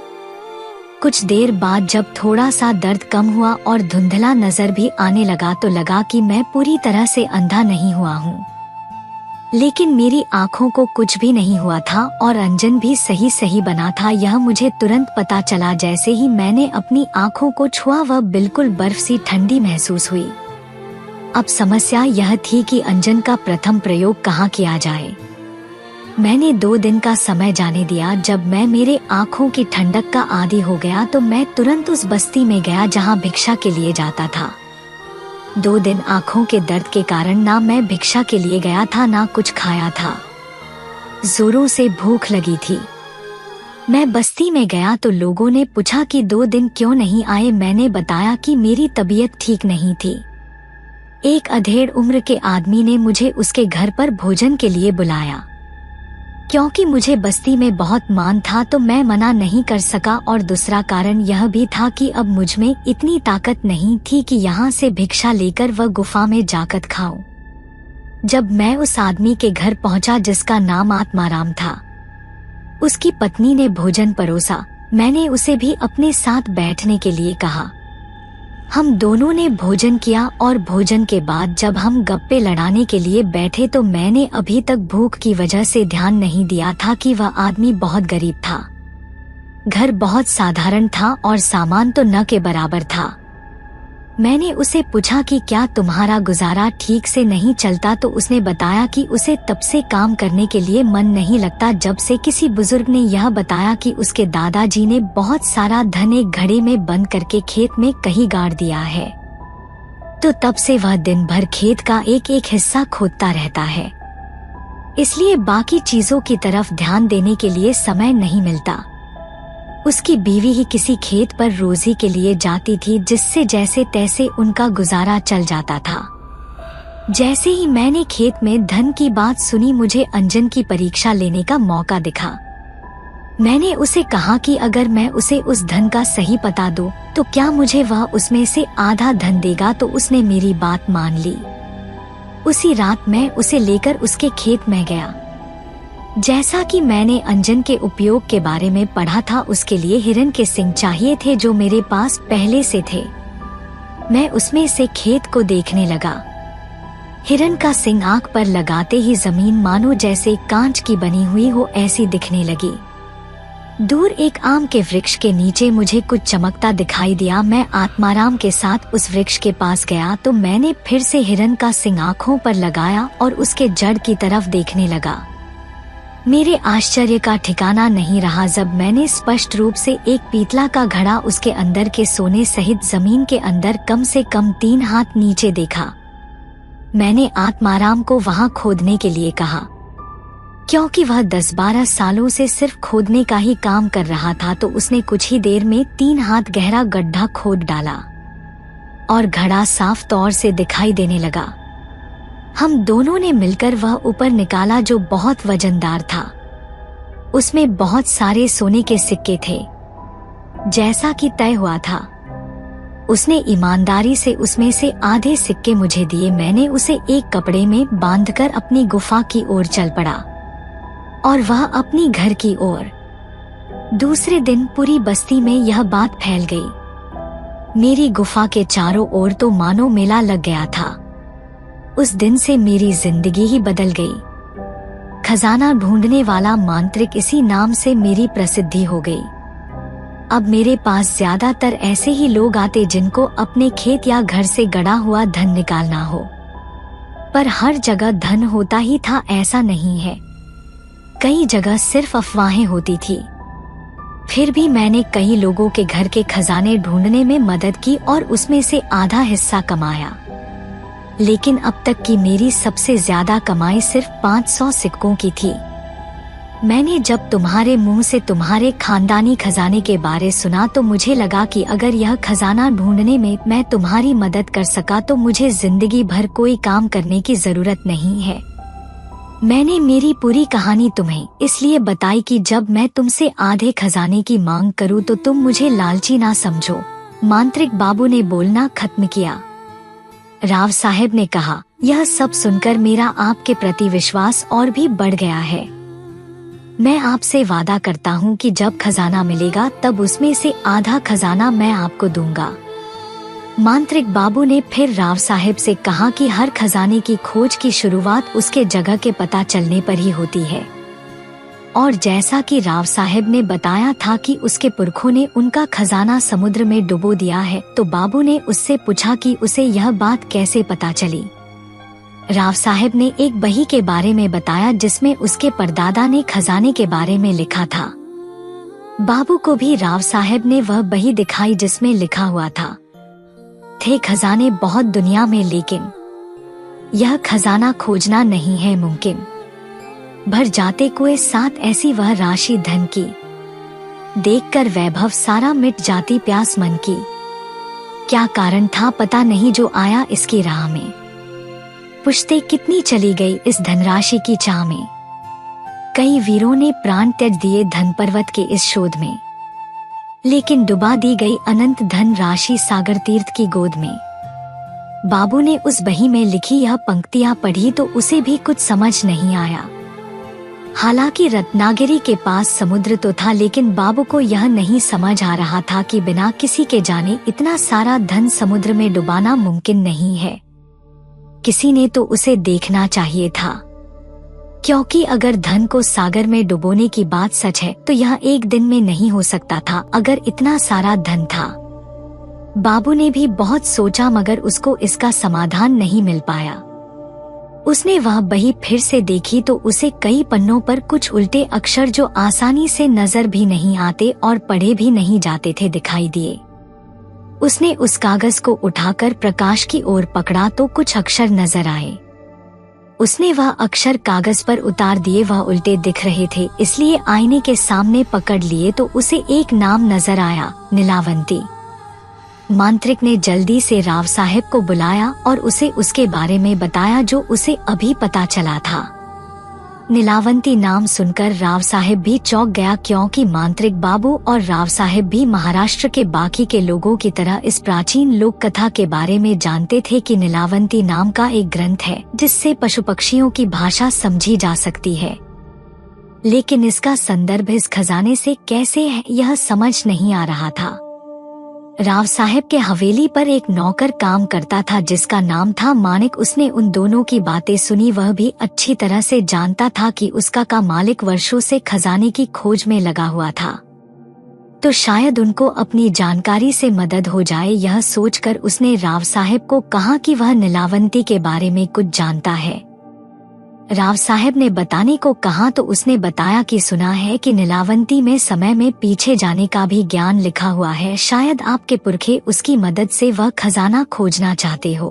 कुछ देर बाद जब थोड़ा सा दर्द कम हुआ और धुंधला नजर भी आने लगा तो लगा कि मैं पूरी तरह से अंधा नहीं हुआ हूँ। लेकिन मेरी आंखों को कुछ भी नहीं हुआ था और अंजन भी सही सही बना था। यह मुझे तुरंत पता चला। जैसे ही मैंने अपनी आंखों को छुआ वह बिल्कुल बर्फ सी ठंडी महसूस हुई। अब समस्या यह थी कि अंजन का प्रथम प्रयोग कहाँ किया जाए। मैंने 2 दिन का समय जाने दिया। जब मैं मेरे आंखों की ठंडक का आदी हो गया तो मैं तुरंत उस बस्ती में गया जहाँ भिक्षा के लिए जाता था। 2 दिन आंखों के दर्द के कारण ना मैं भिक्षा के लिए गया था ना कुछ खाया था। जोरों से भूख लगी थी। मैं बस्ती में गया तो लोगों ने पूछा कि 2 दिन क्यों नहीं आए। मैंने बताया कि मेरी तबीयत ठीक नहीं थी। एक अधेड़ उम्र के आदमी ने मुझे उसके घर पर भोजन के लिए बुलाया। क्योंकि मुझे बस्ती में बहुत मान था तो मैं मना नहीं कर सका और दूसरा कारण यह भी था कि अब मुझ में इतनी ताकत नहीं थी कि यहाँ से भिक्षा लेकर वह गुफा में जाकर खाऊं। जब मैं उस आदमी के घर पहुंचा जिसका नाम आत्माराम था, उसकी पत्नी ने भोजन परोसा। मैंने उसे भी अपने साथ बैठने के लिए कहा। हम दोनों ने भोजन किया और भोजन के बाद जब हम गप्पे लड़ाने के लिए बैठे तो मैंने अभी तक भूख की वजह से ध्यान नहीं दिया था कि वह आदमी बहुत गरीब था। घर बहुत साधारण था और सामान तो न के बराबर था। मैंने उसे पूछा कि क्या तुम्हारा गुजारा ठीक से नहीं चलता तो उसने बताया कि उसे तब से काम करने के लिए मन नहीं लगता जब से किसी बुजुर्ग ने यह बताया कि उसके दादाजी ने बहुत सारा धन एक घड़े में बंद करके खेत में कहीं गाड़ दिया है। तो तब से वह दिन भर खेत का एक एक हिस्सा खोदता रहता है, इसलिए बाकी चीजों की तरफ ध्यान देने के लिए समय नहीं मिलता। उसकी बीवी ही किसी खेत पर रोजी के लिए जाती थी जिससे जैसे तैसे उनका गुजारा चल जाता था। जैसे ही मैंने खेत में धन की बात सुनी मुझे अंजन की परीक्षा लेने का मौका दिखा। मैंने उसे कहा कि अगर मैं उसे उस धन का सही पता दूं तो क्या मुझे वह उसमें से आधा धन देगा। तो उसने मेरी बात मान ली। उसी रात मैं उसे लेकर उसके खेत में गया। जैसा कि मैंने अंजन के उपयोग के बारे में पढ़ा था उसके लिए हिरन के सिंग चाहिए थे जो मेरे पास पहले से थे। मैं उसमें से खेत को देखने लगा। हिरन का सिंग आंख पर लगाते ही जमीन मानो जैसे कांच की बनी हुई हो ऐसी दिखने लगी। दूर एक आम के वृक्ष के नीचे मुझे कुछ चमकता दिखाई दिया। मैं आत्माराम के साथ उस वृक्ष के पास गया तो मैंने फिर से हिरन का सिंग आंखों पर लगाया और उसके जड़ की तरफ देखने लगा। मेरे आश्चर्य का ठिकाना नहीं रहा जब मैंने स्पष्ट रूप से एक पीतला का घड़ा उसके अंदर के सोने सहित जमीन के अंदर कम से कम 3 हाथ नीचे देखा। मैंने आत्माराम को वहां खोदने के लिए कहा। क्योंकि वह 10-12 सालों से सिर्फ खोदने का ही काम कर रहा था तो उसने कुछ ही देर में 3 हाथ गहरा गड्ढा खोद डाला और घड़ा साफ तौर से दिखाई देने लगा। हम दोनों ने मिलकर वह ऊपर निकाला जो बहुत वजनदार था। उसमें बहुत सारे सोने के सिक्के थे जैसा कि तय हुआ था। उसने ईमानदारी से उसमें से आधे सिक्के मुझे दिए। मैंने उसे एक कपड़े में बांधकर अपनी गुफा की ओर चल पड़ा और वह अपनी घर की ओर। दूसरे दिन पूरी बस्ती में यह बात फैल गई। मेरी गुफा के चारों ओर तो मानो मेला लग गया था। उस दिन से मेरी जिंदगी ही बदल गई। खजाना ढूंढने वाला मांत्रिक इसी नाम से मेरी प्रसिद्धि हो गई। अब मेरे पास ज्यादातर ऐसे ही लोग आते जिनको अपने खेत या घर से गड़ा हुआ धन निकालना हो। पर हर जगह धन होता ही था ऐसा नहीं है। कई जगह सिर्फ अफवाहें होती थी। फिर भी मैंने कई लोगों के घर के खजाने ढूंढने में मदद की और उसमें से आधा हिस्सा कमाया। लेकिन अब तक की मेरी सबसे ज्यादा कमाई सिर्फ 500 सिक्कों की थी। मैंने जब तुम्हारे मुंह से तुम्हारे खानदानी खजाने के बारे सुना तो मुझे लगा कि अगर यह खजाना ढूंढने में मैं तुम्हारी मदद कर सका तो मुझे जिंदगी भर कोई काम करने की जरूरत नहीं है। मैंने मेरी पूरी कहानी तुम्हें इसलिए बताई कि जब मैं तुमसे आधे खजाने की मांग करूं तो तुम मुझे लालची ना समझो। मांत्रिक बाबू ने बोलना खत्म किया। राव साहब ने कहा, यह सब सुनकर मेरा आपके प्रति विश्वास और भी बढ़ गया है। मैं आपसे वादा करता हूँ कि जब खजाना मिलेगा तब उसमें से आधा खजाना मैं आपको दूंगा। मांत्रिक बाबू ने फिर राव साहब से कहा कि हर खजाने की खोज की शुरुआत उसके जगह के पता चलने पर ही होती है। और जैसा कि राव साहब ने बताया था कि उसके पुरखों ने उनका खजाना समुद्र में डुबो दिया है, तो बाबू ने उससे पूछा कि उसे यह बात कैसे पता चली। राव साहब ने एक बही के बारे में बताया जिसमें उसके परदादा ने खजाने के बारे में लिखा था। बाबू को भी राव साहब ने वह बही दिखाई जिसमें लिखा हुआ था, थे खजाने बहुत दुनिया में लेकिन यह खजाना खोजना नहीं है मुमकिन। भर जाते कुएं साथ ऐसी वह राशि धन की, देखकर वैभव सारा मिट जाती प्यास मन की। क्या कारण था पता नहीं जो आया इसकी राह में, पुश्ते कितनी चली गई इस धनराशि की चाह में। कई वीरों ने प्राण त्याग दिए धन पर्वत के इस शोध में, लेकिन डुबा दी गई अनंत धन राशि सागर तीर्थ की गोद में। बाबू ने उस बही में लिखी यह पंक्तियां पढ़ी तो उसे भी कुछ समझ नहीं आया। हालांकि रत्नागिरी के पास समुद्र तो था, लेकिन बाबू को यह नहीं समझ आ रहा था कि बिना किसी के जाने इतना सारा धन समुद्र में डुबाना मुमकिन नहीं है। किसी ने तो उसे देखना चाहिए था, क्योंकि अगर धन को सागर में डुबोने की बात सच है तो यह एक दिन में नहीं हो सकता था अगर इतना सारा धन था। बाबू ने भी बहुत सोचा मगर उसको इसका समाधान नहीं मिल पाया। उसने वह बही फिर से देखी तो उसे कई पन्नों पर कुछ उल्टे अक्षर जो आसानी से नजर भी नहीं आते और पढ़े भी नहीं जाते थे दिखाई दिए। उसने उस कागज को उठाकर प्रकाश की ओर पकड़ा तो कुछ अक्षर नजर आए। उसने वह अक्षर कागज पर उतार दिए। वह उल्टे दिख रहे थे, इसलिए आईने के सामने पकड़ लिए तो उसे एक नाम नजर आया, नीलावंती। मांत्रिक ने जल्दी से राव साहब को बुलाया और उसे उसके बारे में बताया जो उसे अभी पता चला था। नीलावंती नाम सुनकर राव साहब भी चौंक गया, क्योंकि मांत्रिक बाबू और राव साहब भी महाराष्ट्र के बाकी के लोगों की तरह इस प्राचीन लोक कथा के बारे में जानते थे कि नीलावंती नाम का एक ग्रंथ है जिससे पशु पक्षियों की भाषा समझी जा सकती है, लेकिन इसका संदर्भ इस खजाने से कैसे है यह समझ नहीं आ रहा था। राव साहब के हवेली पर एक नौकर काम करता था जिसका नाम था मानिक। उसने उन दोनों की बातें सुनी। वह भी अच्छी तरह से जानता था कि उसका का मालिक वर्षों से खजाने की खोज में लगा हुआ था, तो शायद उनको अपनी जानकारी से मदद हो जाए। यह सोचकर उसने राव साहब को कहा कि वह नीलावंती के बारे में कुछ जानता है। राव साहब ने बताने को कहा तो उसने बताया कि सुना है कि नीलावंती में समय में पीछे जाने का भी ज्ञान लिखा हुआ है। शायद आपके पुरखे उसकी मदद से वह खजाना खोजना चाहते हो।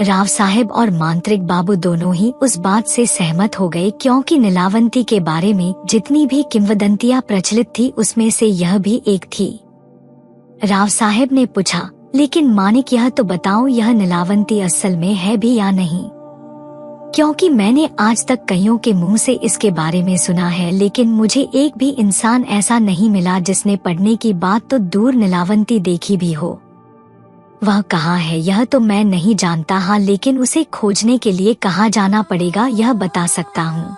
राव साहब और मांत्रिक बाबू दोनों ही उस बात से सहमत हो गए, क्योंकि नीलावंती के बारे में जितनी भी किंवदंतियां प्रचलित थी उसमें से यह भी एक थी। राव साहब ने पूछा, लेकिन मानिक यह तो बताओ यह नीलावंती असल में है भी या नहीं, क्योंकि मैंने आज तक कईयों के मुंह से इसके बारे में सुना है, लेकिन मुझे एक भी इंसान ऐसा नहीं मिला जिसने पढ़ने की बात तो दूर नीलावंती देखी भी हो। वह कहाँ है यह तो मैं नहीं जानता, हाँ लेकिन उसे खोजने के लिए कहाँ जाना पड़ेगा यह बता सकता हूँ,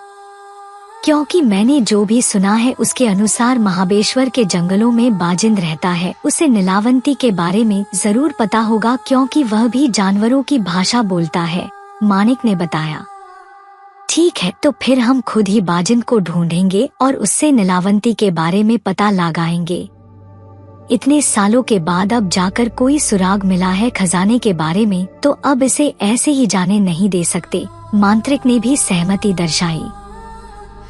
क्योंकि मैंने जो भी सुना है उसके अनुसार महाबेश्वर के जंगलों में बाजिंद रहता है। उसे नीलावंती के बारे में जरूर पता होगा, क्योंकि वह भी जानवरों की भाषा बोलता है, मानिक ने बताया। ठीक है, तो फिर हम खुद ही बाजिंद को ढूंढेंगे और उससे नीलावंती के बारे में पता लगाएंगे। इतने सालों के बाद अब जाकर कोई सुराग मिला है खजाने के बारे में, तो अब इसे ऐसे ही जाने नहीं दे सकते। मांत्रिक ने भी सहमति दर्शाई।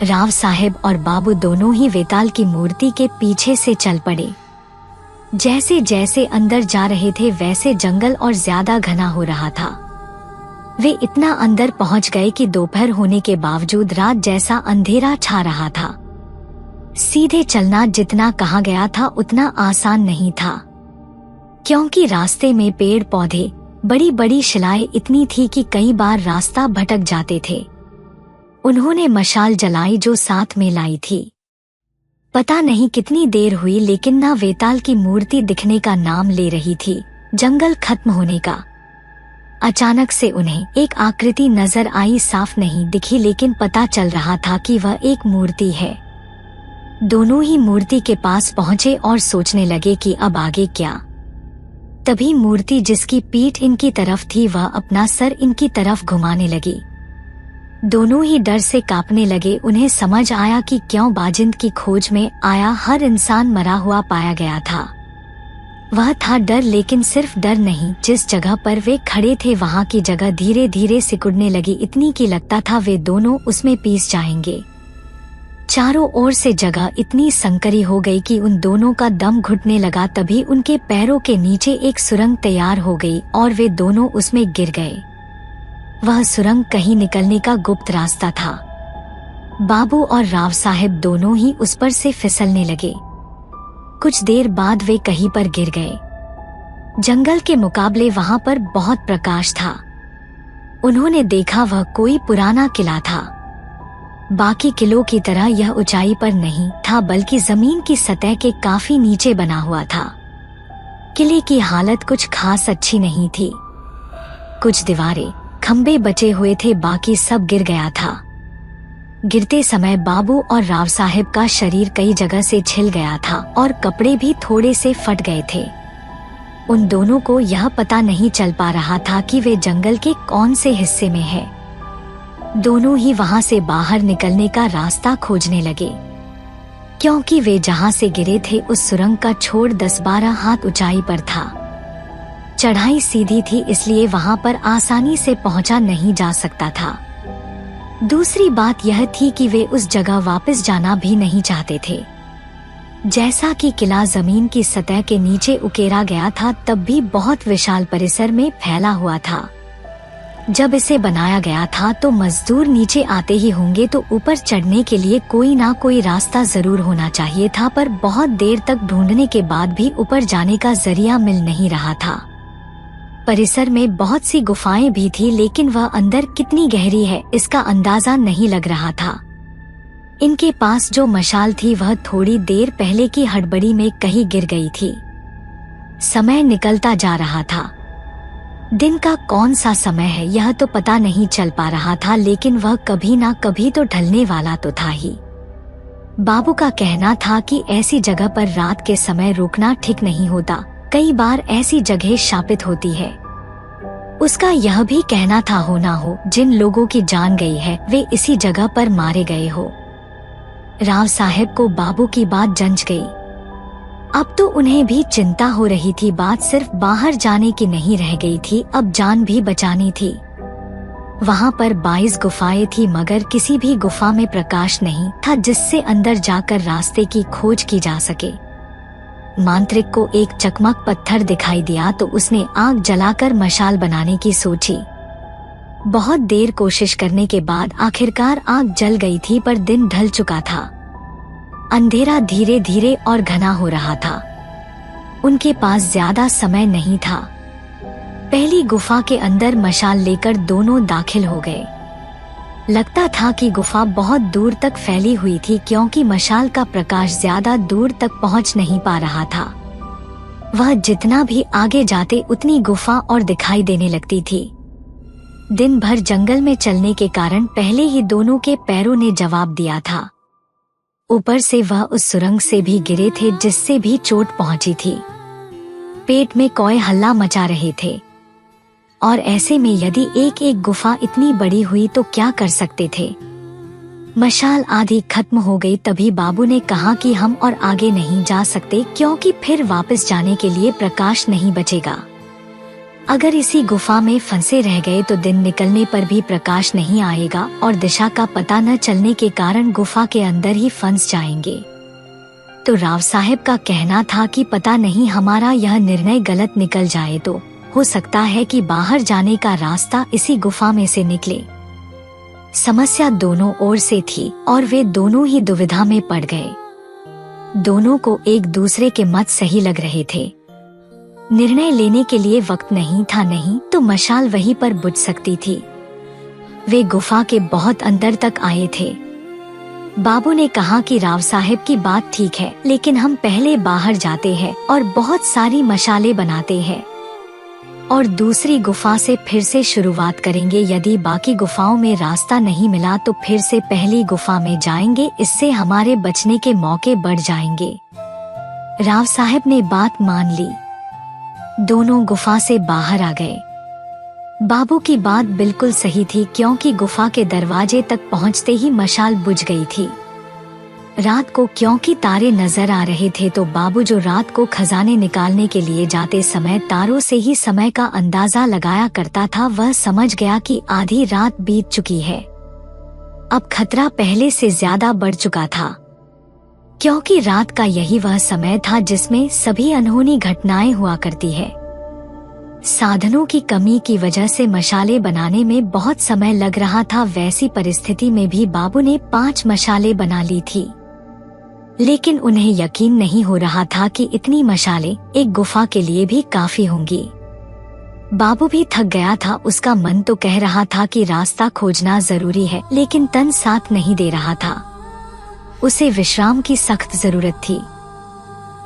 राव साहब और बाबू दोनों ही वेताल की मूर्ति के पीछे से चल पड़े। जैसे जैसे अंदर जा रहे थे वैसे जंगल और ज्यादा घना हो रहा था। वे इतना अंदर पहुंच गए कि दोपहर होने के बावजूद रात जैसा अंधेरा छा रहा था। सीधे चलना जितना कहा गया था उतना आसान नहीं था, क्योंकि रास्ते में पेड़ पौधे, बड़ी बड़ी शिलाएं इतनी थी कि कई बार रास्ता भटक जाते थे। उन्होंने मशाल जलाई जो साथ में लाई थी। पता नहीं कितनी देर हुई लेकिन ना वेताल की मूर्ति दिखने का नाम ले रही थी, जंगल खत्म होने का। अचानक से उन्हें एक आकृति नजर आई, साफ नहीं दिखी लेकिन पता चल रहा था कि वह एक मूर्ति है। दोनों ही मूर्ति के पास पहुंचे और सोचने लगे कि अब आगे क्या। तभी मूर्ति जिसकी पीठ इनकी तरफ थी वह अपना सर इनकी तरफ घुमाने लगी। दोनों ही डर से कांपने लगे। उन्हें समझ आया कि क्यों बाजिंद की खोज में आया हर इंसान मरा हुआ पाया गया था। वह था डर, लेकिन सिर्फ डर नहीं, जिस जगह पर वे खड़े थे वहां की जगह धीरे धीरे सिकुड़ने लगी, इतनी कि लगता था वे दोनों उसमें पीस जाएंगे। चारों ओर से जगह इतनी संकरी हो गई कि उन दोनों का दम घुटने लगा। तभी उनके पैरों के नीचे एक सुरंग तैयार हो गई और वे दोनों उसमें गिर गए। वह सुरंग कहीं निकलने का गुप्त रास्ता था। बाबू और राव साहब दोनों ही उस पर से फिसलने लगे। कुछ देर बाद वे कहीं पर गिर गए। जंगल के मुकाबले वहां पर बहुत प्रकाश था। उन्होंने देखा वह कोई पुराना किला था। बाकी किलों की तरह यह ऊंचाई पर नहीं था बल्कि जमीन की सतह के काफी नीचे बना हुआ था। किले की हालत कुछ खास अच्छी नहीं थी। कुछ दीवारें, खंबे बचे हुए थे, बाकी सब गिर गया था। गिरते समय बाबू और राव साहब का शरीर कई जगह से छिल गया था और कपड़े भी थोड़े से फट गए थे। उन दोनों को यह पता नहीं चल पा रहा था कि वे जंगल के कौन से हिस्से में है। दोनों ही वहां से बाहर निकलने का रास्ता खोजने लगे, क्योंकि वे जहां से गिरे थे उस सुरंग का छोर 10-12 हाथ ऊंचाई पर था। चढ़ाई सीधी थी, इसलिए वहां पर आसानी से पहुंचा नहीं जा सकता था। दूसरी बात यह थी कि वे उस जगह वापस जाना भी नहीं चाहते थे। जैसा कि किला जमीन की सतह के नीचे उकेरा गया था, तब भी बहुत विशाल परिसर में फैला हुआ था। जब इसे बनाया गया था तो मजदूर नीचे आते ही होंगे, तो ऊपर चढ़ने के लिए कोई ना कोई रास्ता जरूर होना चाहिए था, पर बहुत देर तक ढूंढने के बाद भी ऊपर जाने का जरिया मिल नहीं रहा था। परिसर में बहुत सी गुफाएं भी थी, लेकिन वह अंदर कितनी गहरी है इसका अंदाजा नहीं लग रहा था। इनके पास जो मशाल थी वह थोड़ी देर पहले की हड़बड़ी में कहीं गिर गई थी। समय निकलता जा रहा था। दिन का कौन सा समय है यह तो पता नहीं चल पा रहा था, लेकिन वह कभी ना कभी तो ढलने वाला तो था ही। बाबू का कहना था कि ऐसी जगह पर रात के समय रुकना ठीक नहीं होता, कई बार ऐसी जगह शापित होती है। उसका यह भी कहना था, हो ना हो जिन लोगों की जान गई है वे इसी जगह पर मारे गए हो। राव साहब को बाबू की बात जंच गई। अब तो उन्हें भी चिंता हो रही थी। बात सिर्फ बाहर जाने की नहीं रह गई थी, अब जान भी बचानी थी। वहां पर 22 गुफाएं थी, मगर किसी भी गुफा में प्रकाश नहीं था जिससे अंदर जाकर रास्ते की खोज की जा सके। मांत्रिक को एक चकमक पत्थर दिखाई दिया तो उसने आग जलाकर मशाल बनाने की सोची। बहुत देर कोशिश करने के बाद आखिरकार आग जल गई थी, पर दिन ढल चुका था। अंधेरा धीरे धीरे और घना हो रहा था। उनके पास ज्यादा समय नहीं था। पहली गुफा के अंदर मशाल लेकर दोनों दाखिल हो गए। लगता था कि गुफा बहुत दूर तक फैली हुई थी, क्योंकि मशाल का प्रकाश ज्यादा दूर तक पहुंच नहीं पा रहा था। वह जितना भी आगे जाते उतनी गुफा और दिखाई देने लगती थी। दिन भर जंगल में चलने के कारण पहले ही दोनों के पैरों ने जवाब दिया था। ऊपर से वह उस सुरंग से भी गिरे थे जिससे भी चोट पहुंची थी। पेट में कोई हल्ला मचा रहे थे, और ऐसे में यदि एक एक गुफा इतनी बड़ी हुई तो क्या कर सकते थे। मशाल आधी खत्म हो गई। तभी बाबू ने कहा कि हम और आगे नहीं जा सकते, क्योंकि फिर वापस जाने के लिए प्रकाश नहीं बचेगा। अगर इसी गुफा में फंसे रह गए तो दिन निकलने पर भी प्रकाश नहीं आएगा और दिशा का पता न चलने के कारण गुफा के अंदर ही फंस जाएंगे। तो राव साहब का कहना था कि पता नहीं हमारा यह निर्णय गलत निकल जाए तो हो सकता है कि बाहर जाने का रास्ता इसी गुफा में से निकले। समस्या दोनों ओर से थी और वे दोनों ही दुविधा में पड़ गए। दोनों को एक दूसरे के मत सही लग रहे थे। निर्णय लेने के लिए वक्त नहीं था, नहीं तो मशाल वहीं पर बुझ सकती थी। वे गुफा के बहुत अंदर तक आए थे। बाबू ने कहा कि राव साहब की बात ठीक है, लेकिन हम पहले बाहर जाते हैं और बहुत सारी मशाले बनाते हैं और दूसरी गुफा से फिर से शुरुआत करेंगे। यदि बाकी गुफाओं में रास्ता नहीं मिला तो फिर से पहली गुफा में जाएंगे, इससे हमारे बचने के मौके बढ़ जाएंगे। राव साहब ने बात मान ली। दोनों गुफा से बाहर आ गए। बाबू की बात बिल्कुल सही थी, क्योंकि गुफा के दरवाजे तक पहुंचते ही मशाल बुझ गई थी। रात को क्योंकि तारे नजर आ रहे थे तो बाबू जो रात को खजाने निकालने के लिए जाते समय तारों से ही समय का अंदाजा लगाया करता था, वह समझ गया कि आधी रात बीत चुकी है। अब खतरा पहले से ज्यादा बढ़ चुका था, क्योंकि रात का यही वह समय था जिसमें सभी अनहोनी घटनाएं हुआ करती है। साधनों की कमी की वजह से मशाले बनाने में बहुत समय लग रहा था। वैसी परिस्थिति में भी बाबू ने 5 मशाले बना ली थी, लेकिन उन्हें यकीन नहीं हो रहा था कि इतनी मशालें एक गुफा के लिए भी काफी होंगी। बाबू भी थक गया था। उसका मन तो कह रहा था कि रास्ता खोजना जरूरी है, लेकिन तन साथ नहीं दे रहा था। उसे विश्राम की सख्त जरूरत थी।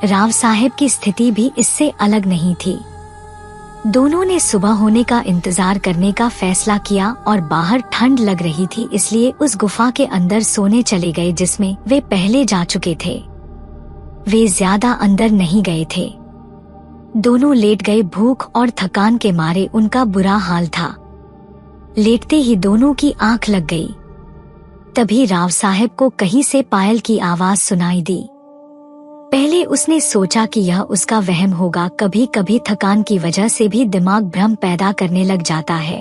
राव साहब की स्थिति भी इससे अलग नहीं थी। दोनों ने सुबह होने का इंतजार करने का फैसला किया और बाहर ठंड लग रही थी, इसलिए उस गुफा के अंदर सोने चले गए जिसमें वे पहले जा चुके थे। वे ज्यादा अंदर नहीं गए थे। दोनों लेट गए। भूख और थकान के मारे उनका बुरा हाल था। लेटते ही दोनों की आंख लग गई। तभी राव साहब को कहीं से पायल की आवाज सुनाई दी। पहले उसने सोचा कि यह उसका वहम होगा। कभी कभी थकान की वजह से भी दिमाग भ्रम पैदा करने लग जाता है।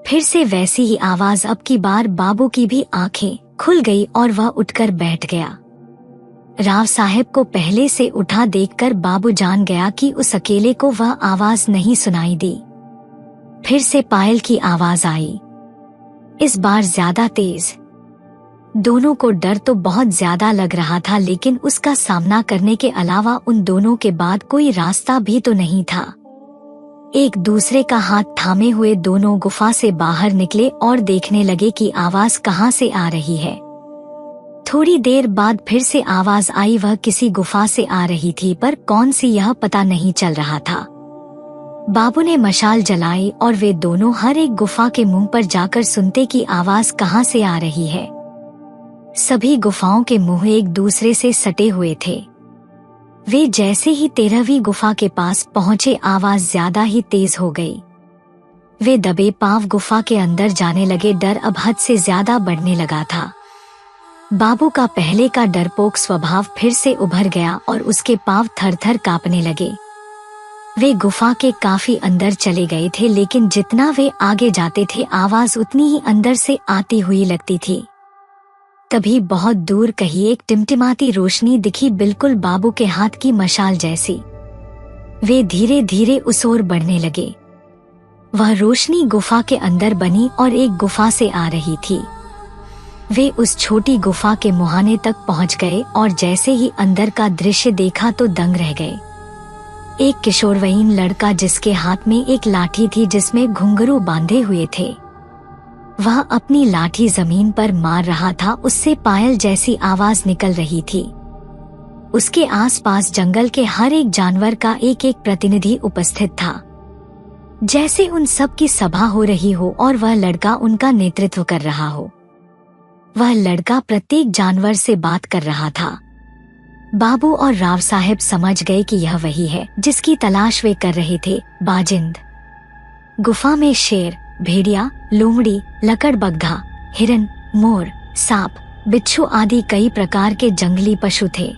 फिर से वैसी ही आवाज। अब की बार बाबू की भी आंखें खुल गई और वह उठकर बैठ गया। राव साहब को पहले से उठा देखकर बाबू जान गया कि उस अकेले को वह आवाज नहीं सुनाई दी। फिर से पायल की आवाज आई, इस बार ज्यादा तेज। दोनों को डर तो बहुत ज्यादा लग रहा था, लेकिन उसका सामना करने के अलावा उन दोनों के बाद कोई रास्ता भी तो नहीं था। एक दूसरे का हाथ थामे हुए दोनों गुफा से बाहर निकले और देखने लगे कि आवाज कहां से आ रही है। थोड़ी देर बाद फिर से आवाज आई। वह किसी गुफा से आ रही थी, पर कौन सी यह पता नहीं चल रहा था। बाबू ने मशाल जलाई और वे दोनों हर एक गुफा के मुंह पर जाकर सुनते कि आवाज कहां से आ रही है। सभी गुफाओं के मुंह एक दूसरे से सटे हुए थे। वे जैसे ही 13वीं गुफा के पास पहुंचे, आवाज ज्यादा ही तेज हो गई। वे दबे पांव गुफा के अंदर जाने लगे। डर अब हद से ज्यादा बढ़ने लगा था। बाबू का पहले का डरपोक स्वभाव फिर से उभर गया और उसके पांव थर-थर कांपने लगे। वे गुफा के काफी अंदर चले गए थे, लेकिन जितना वे आगे जाते थे आवाज उतनी ही अंदर से आती हुई लगती थी। तभी बहुत दूर कहीं एक टिमटिमाती रोशनी दिखी, बिल्कुल बाबू के हाथ की मशाल जैसी। वे धीरे धीरे उस ओर बढ़ने लगे। वह रोशनी गुफा के अंदर बनी और एक गुफा से आ रही थी। वे उस छोटी गुफा के मुहाने तक पहुंच गए और जैसे ही अंदर का दृश्य देखा तो दंग रह गए। एक किशोरवयीन लड़का जिसके हाथ में एक लाठी थी जिसमें घुंघरू बांधे हुए थे, वह अपनी लाठी जमीन पर मार रहा था। उससे पायल जैसी आवाज निकल रही थी। उसके आसपास जंगल के हर एक जानवर का एक एक प्रतिनिधि उपस्थित था, जैसे उन सब की सभा हो रही हो और वह लड़का उनका नेतृत्व कर रहा हो। वह लड़का प्रत्येक जानवर से बात कर रहा था। बाबू और राव साहब समझ गए कि यह वही है जिसकी तलाश वे कर रहे थे। बाजिंद। गुफा में शेर, भेड़िया, लोमड़ी, लकड़बग्घा, हिरन, मोर, सांप, बिच्छू आदि कई प्रकार के जंगली पशु थे।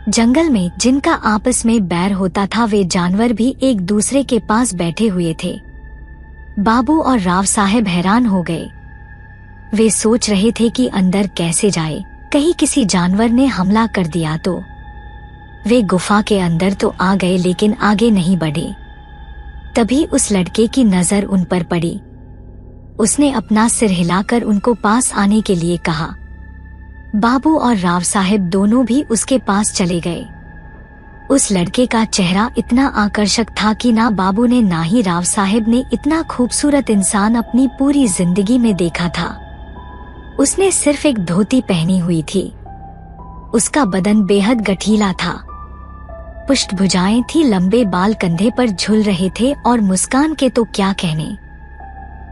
जंगल में जिनका आपस में बैर होता था, वे जानवर भी एक दूसरे के पास बैठे हुए थे। बाबू और राव साहब हैरान हो गए। वे सोच रहे थे कि अंदर कैसे जाए, कहीं किसी जानवर ने हमला कर दिया तो। वे गुफा के अंदर तो आ गए, लेकिन आगे नहीं बढ़े। तभी उस लड़के की नजर उन पर पड़ी। उसने अपना सिर हिलाकर उनको पास आने के लिए कहा। बाबू और राव साहब दोनों भी उसके पास चले गए। उस लड़के का चेहरा इतना आकर्षक था कि ना बाबू ने ना ही राव साहब ने इतना खूबसूरत इंसान अपनी पूरी जिंदगी में देखा था। उसने सिर्फ एक धोती पहनी हुई थी। उसका बदन बेहद गठीला था, पुष्ट भुजाएं थी, लंबे बाल कंधे पर झूल रहे थे और मुस्कान के तो क्या कहने।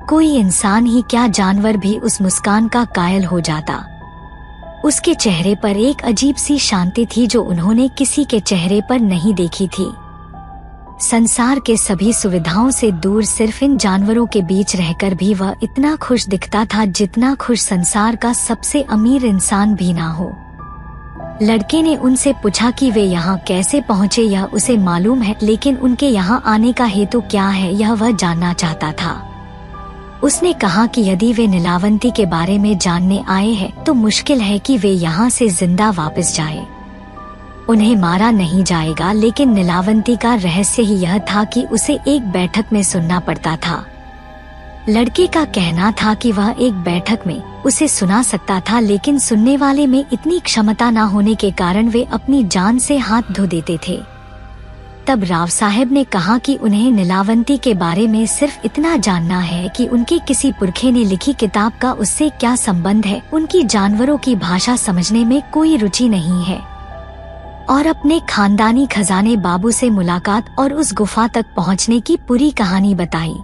कोई इंसान ही क्या जानवर भी उस मुस्कान का कायल हो जाता। उसके चेहरे पर एक अजीब सी शांति थी जो उन्होंने किसी के चेहरे पर नहीं देखी थी। संसार के सभी सुविधाओं से दूर सिर्फ इन जानवरों के बीच रहकर भी वह इतना खुश दिखता था जितना खुश संसार का सबसे अमीर इंसान भी ना हो। लड़के ने उनसे पूछा कि वे यहाँ कैसे पहुँचे। यह उसे मालूम है, लेकिन उनके यहाँ आने का हेतु क्या है यह वह जानना चाहता था। उसने कहा कि यदि वे नीलावंती के बारे में जानने आए हैं तो मुश्किल है कि वे यहाँ से जिंदा वापस जाए। उन्हें मारा नहीं जाएगा, लेकिन नीलावंती का रहस्य ही यह था कि उसे एक बैठक में सुनना पड़ता था। लड़के का कहना था कि वह एक बैठक में उसे सुना सकता था, लेकिन सुनने वाले में इतनी क्षमता न होने के कारण वे अपनी जान से हाथ धो देते थे। तब राव साहब ने कहा कि उन्हें नीलावंती के बारे में सिर्फ इतना जानना है कि उनके किसी पुरखे ने लिखी किताब का उससे क्या संबंध है। उनकी जानवरों की भाषा समझने में कोई रुचि नहीं है। और अपने खानदानी खजाने बाबू से मुलाकात और उस गुफा तक पहुंचने की पूरी कहानी बताई।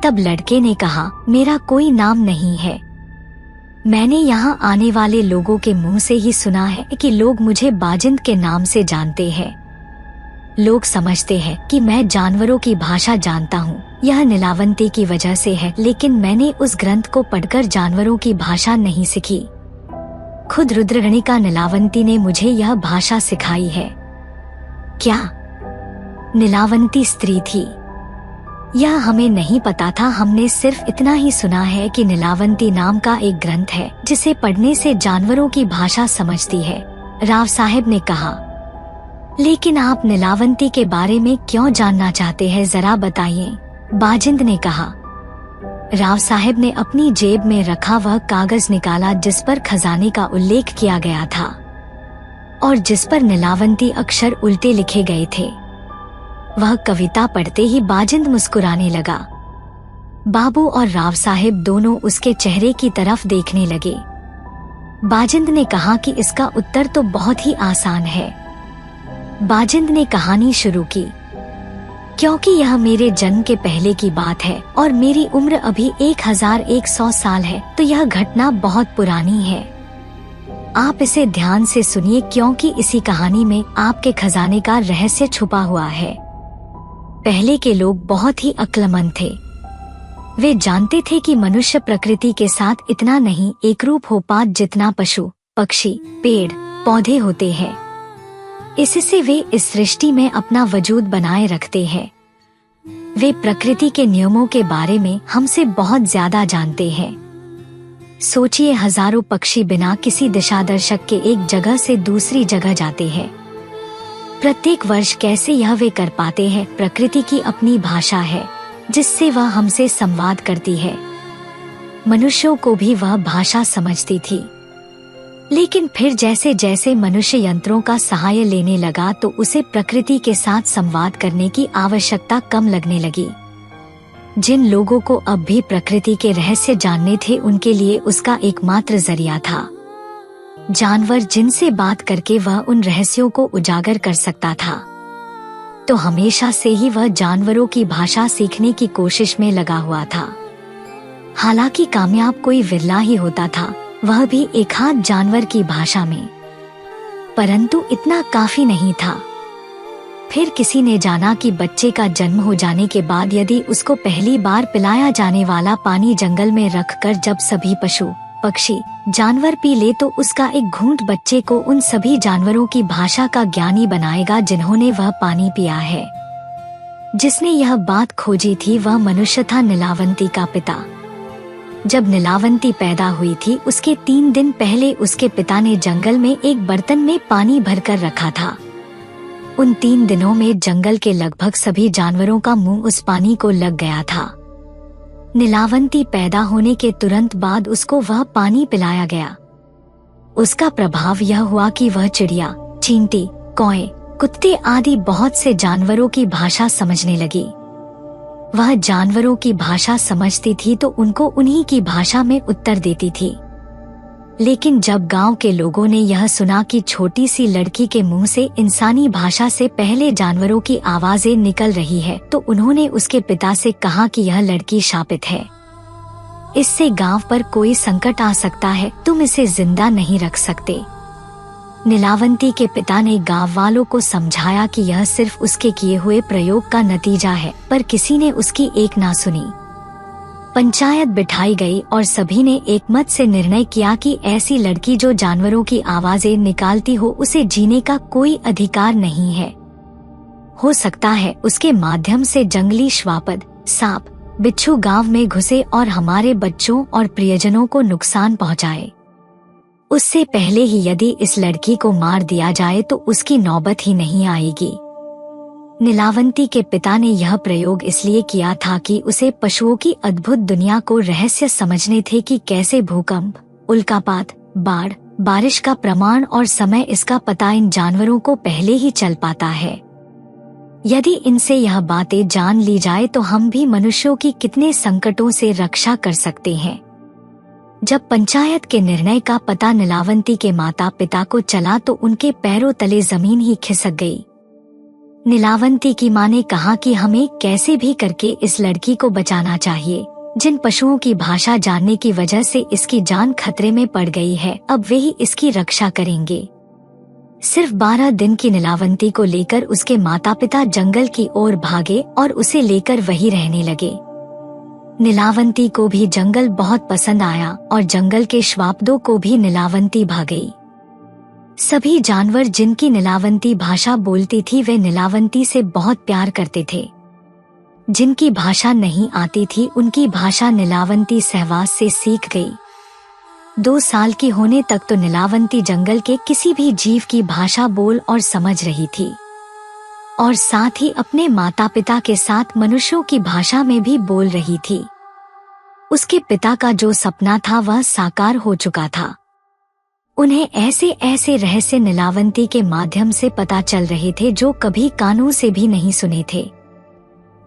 तब लड़के ने कहा, मेरा कोई नाम नहीं है। मैंने यहाँ आने वाले लोगों के मुंह से ही सुना है कि लोग मुझे बाजिंद के नाम से जानते हैं। लोग समझते हैं कि मैं जानवरों की भाषा जानता हूँ। यह नीलावंती की वजह से है, लेकिन मैंने उस ग्रंथ को पढ़कर जानवरों की भाषा नहीं सीखी। खुद रुद्रगणिका नीलावंती ने मुझे यह भाषा सिखाई है। क्या नीलावंती स्त्री थी? यह हमें नहीं पता था। हमने सिर्फ इतना ही सुना है कि नीलावंती नाम का एक ग्रंथ है जिसे पढ़ने से जानवरों की भाषा समझती है। राव साहब ने कहा, लेकिन आप नीलावंती के बारे में क्यों जानना चाहते हैं, जरा बताइए। बाजिंद ने कहा। राव साहब ने अपनी जेब में रखा वह कागज निकाला जिस पर खजाने का उल्लेख किया गया था और जिस पर नीलावंती अक्षर उल्टे लिखे गए थे। वह कविता पढ़ते ही बाजिंद मुस्कुराने लगा। बाबू और राव साहब दोनों उसके चेहरे की तरफ देखने लगे। बाजिंद ने कहा कि इसका उत्तर तो बहुत ही आसान है। बाजिंद ने कहानी शुरू की। क्योंकि यह मेरे जन्म के पहले की बात है और मेरी उम्र अभी 1100 साल है, तो यह घटना बहुत पुरानी है। आप इसे ध्यान से सुनिए, क्योंकि इसी कहानी में आपके खजाने का रहस्य छुपा हुआ है। पहले के लोग बहुत ही अक्लमंद थे। वे जानते थे कि मनुष्य प्रकृति के साथ इतना नहीं एकरूप हो पाता जितना पशु, पक्षी, पेड़, पौधे होते हैं। इससे वे इस सृष्टि में अपना वजूद बनाए रखते हैं। वे प्रकृति के नियमों के बारे में हमसे बहुत ज्यादा जानते हैं। सोचिए, हजारों पक्षी बिना किसी दिशादर्शक के एक जगह से दूसरी जगह जाते हैं। प्रत्येक वर्ष कैसे यह वे कर पाते हैं? प्रकृति की अपनी भाषा है जिससे वह हमसे संवाद करती है। मनुष्यों को भी वह भाषा समझती थी, लेकिन फिर जैसे जैसे मनुष्य यंत्रों का सहाय लेने लगा तो उसे प्रकृति के साथ संवाद करने की आवश्यकता कम लगने लगी। जिन लोगों को अब भी प्रकृति के रहस्य जानने थे उनके लिए उसका एकमात्र जरिया था जानवर, जिनसे बात करके वह उन रहस्यों को उजागर कर सकता था। तो हमेशा से ही वह जानवरों की भाषा सीखने की कोशिश में लगा हुआ था। हालांकि कामयाब कोई विरला ही होता था, वह भी एक हाथ जानवर की भाषा में, परंतु इतना काफी नहीं था। फिर किसी ने जाना कि बच्चे का जन्म हो जाने के बाद यदि उसको पहली बार पिलाया जाने वाला पानी जंगल में रखकर जब सभी पशु, पक्षी, जानवर पी ले तो उसका एक घूंट बच्चे को उन सभी जानवरों की भाषा का ज्ञानी बनाएगा जिन्होंने वह पानी पिया है। जिसने यह बात खोजी थी वह मनुष्य था, नीलावंती का पिता। जब नीलावंती पैदा हुई थी उसके 3 दिन पहले उसके पिता ने जंगल में एक बर्तन में पानी भरकर रखा था। उन 3 दिनों में जंगल के लगभग सभी जानवरों का मुंह उस पानी को लग गया था। नीलावंती पैदा होने के तुरंत बाद उसको वह पानी पिलाया गया। उसका प्रभाव यह हुआ कि वह चिड़िया, चींटी, कौए, कुत्ते आदि बहुत से जानवरों की भाषा समझने लगी। वह जानवरों की भाषा समझती थी तो उनको उन्हीं की भाषा में उत्तर देती थी। लेकिन जब गांव के लोगों ने यह सुना कि छोटी सी लड़की के मुंह से इंसानी भाषा से पहले जानवरों की आवाजें निकल रही है, तो उन्होंने उसके पिता से कहा कि यह लड़की शापित है, इससे गांव पर कोई संकट आ सकता है, तुम इसे जिंदा नहीं रख सकते। नीलावंती के पिता ने गांव वालों को समझाया कि यह सिर्फ उसके किए हुए प्रयोग का नतीजा है, पर किसी ने उसकी एक ना सुनी। पंचायत बिठाई गई और सभी ने एक मत से निर्णय किया कि ऐसी लड़की जो जानवरों की आवाजें निकालती हो, उसे जीने का कोई अधिकार नहीं है। हो सकता है उसके माध्यम से जंगली श्वापद, सांप, बिच्छू गांव में घुसे और हमारे बच्चों और प्रियजनों को नुकसान पहुंचाए। उससे पहले ही यदि इस लड़की को मार दिया जाए तो उसकी नौबत ही नहीं आएगी। नीलावंती के पिता ने यह प्रयोग इसलिए किया था कि उसे पशुओं की अद्भुत दुनिया को रहस्य समझने थे कि कैसे भूकंप, उल्कापात, बाढ़, बारिश का प्रमाण और समय, इसका पता इन जानवरों को पहले ही चल पाता है। यदि इनसे यह बातें जान ली जाए तो हम भी मनुष्यों की कितने संकटों से रक्षा कर सकते हैं। जब पंचायत के निर्णय का पता नीलावंती के माता पिता को चला तो उनके पैरों तले जमीन ही खिसक गई। नीलावंती की मां ने कहा कि हमें कैसे भी करके इस लड़की को बचाना चाहिए। जिन पशुओं की भाषा जानने की वजह से इसकी जान खतरे में पड़ गई है, अब वे ही इसकी रक्षा करेंगे। सिर्फ 12 दिन की नीलावंती को लेकर उसके माता पिता जंगल की ओर भागे और उसे लेकर वहीं रहने लगे। नीलावंती को भी जंगल बहुत पसंद आया और जंगल के श्वापदों को भी नीलावंती भा गई। सभी जानवर जिनकी नीलावंती भाषा बोलती थी वे नीलावंती से बहुत प्यार करते थे। जिनकी भाषा नहीं आती थी उनकी भाषा नीलावंती सहवास से सीख गई। 2 साल की होने तक तो नीलावंती जंगल के किसी भी जीव की भाषा बोल और समझ रही थी और साथ ही अपने माता पिता के साथ मनुष्यों की भाषा में भी बोल रही थी। उसके पिता का जो सपना था वह साकार हो चुका था। उन्हें ऐसे ऐसे रहस्य नीलावंती के माध्यम से पता चल रहे थे जो कभी कानों से भी नहीं सुने थे।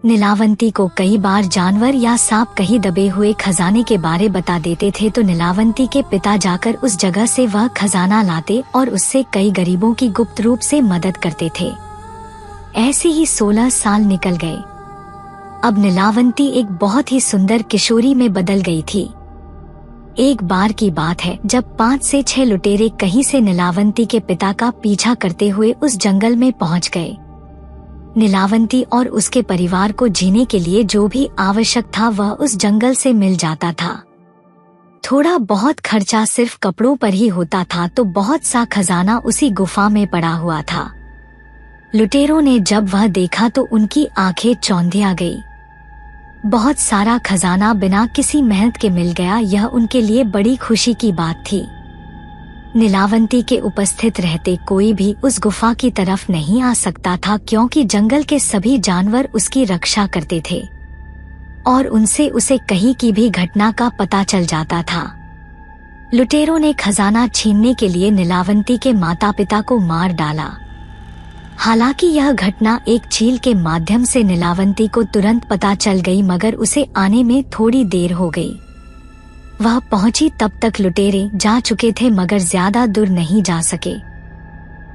नीलावंती को कई बार जानवर या सांप कहीं दबे हुए खजाने के बारे बता देते थे तो नीलावंती के पिता जाकर उस जगह से वह खजाना लाते और उससे कई गरीबों की गुप्त रूप से मदद करते थे। ऐसे ही 16 साल निकल गए। अब नीलावंती एक बहुत ही सुंदर किशोरी में बदल गई थी। एक बार की बात है जब 5 से 6 लुटेरे कहीं से नीलावंती के पिता का पीछा करते हुए उस जंगल में पहुंच गए। नीलावंती और उसके परिवार को जीने के लिए जो भी आवश्यक था वह उस जंगल से मिल जाता था। थोड़ा बहुत खर्चा सिर्फ कपड़ों पर ही होता था तो बहुत सा खजाना उसी गुफा में पड़ा हुआ था। लुटेरों ने जब वह देखा तो उनकी आंखें चौंधिया गई। बहुत सारा खजाना बिना किसी मेहनत के मिल गया, यह उनके लिए बड़ी खुशी की बात थी। नीलावंती के उपस्थित रहते कोई भी उस गुफा की तरफ नहीं आ सकता था क्योंकि जंगल के सभी जानवर उसकी रक्षा करते थे और उनसे उसे कहीं की भी घटना का पता चल जाता था। लुटेरों ने खजाना छीनने के लिए नीलावंती के माता पिता को मार डाला। हालांकि यह घटना एक चील के माध्यम से नीलावंती को तुरंत पता चल गई, मगर उसे आने में थोड़ी देर हो गई। वह पहुंची तब तक लुटेरे जा चुके थे मगर ज्यादा दूर नहीं जा सके।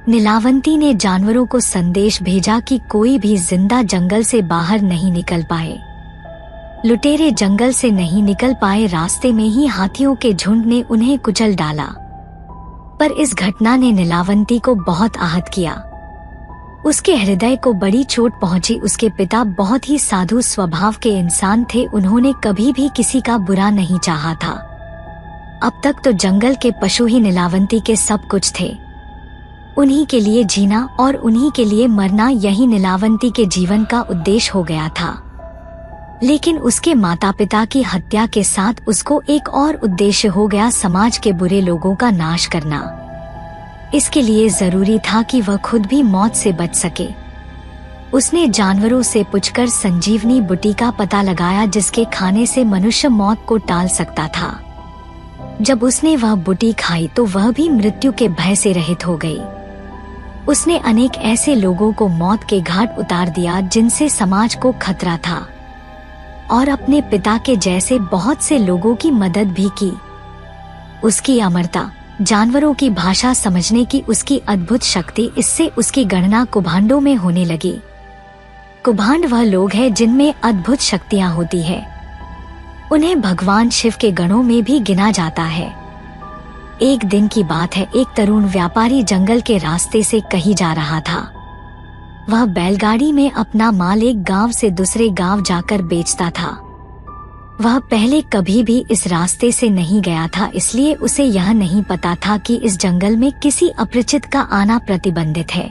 नीलावंती ने जानवरों को संदेश भेजा कि कोई भी जिंदा जंगल से बाहर नहीं निकल पाए। लुटेरे जंगल से नहीं निकल पाए, रास्ते में ही हाथियों के झुंड ने उन्हें कुचल डाला। पर इस घटना ने नीलावंती को बहुत आहत किया। उसके हृदय को बड़ी चोट पहुंची। उसके पिता बहुत ही साधु स्वभाव के इंसान थे, उन्होंने कभी भी किसी का बुरा नहीं चाहा था। अब तक तो जंगल के पशु ही नीलावंती के सब कुछ थे। उन्हीं के लिए जीना और उन्हीं के लिए मरना, यही नीलावंती के जीवन का उद्देश्य हो गया था। लेकिन उसके माता पिता की हत्या के साथ उसको एक और उद्देश्य हो गया, समाज के बुरे लोगों का नाश करना। इसके लिए जरूरी था कि वह खुद भी मौत से बच सके। उसने जानवरों से पूछकर संजीवनी बूटी का पता लगाया जिसके खाने से मनुष्य मौत को टाल सकता था। जब उसने वह बूटी खाई तो वह भी मृत्यु के भय से रहित हो गई। उसने अनेक ऐसे लोगों को मौत के घाट उतार दिया जिनसे समाज को खतरा था, और अपने पिता के जैसे बहुत से लोगों की मदद भी की। उसकी अमरता, जानवरों की भाषा समझने की उसकी अद्भुत शक्ति, इससे उसकी गणना कुभांडों में होने लगी। कुभांड वह लोग हैं जिनमें अद्भुत शक्तियां होती है। उन्हें भगवान शिव के गणों में भी गिना जाता है। एक दिन की बात है, एक तरुण व्यापारी जंगल के रास्ते से कहीं जा रहा था। वह बैलगाड़ी में अपना माल एक गांव से दूसरे गांव जाकर बेचता था। वह पहले कभी भी इस रास्ते से नहीं गया था, इसलिए उसे यह नहीं पता था कि इस जंगल में किसी अपरिचित का आना प्रतिबंधित है,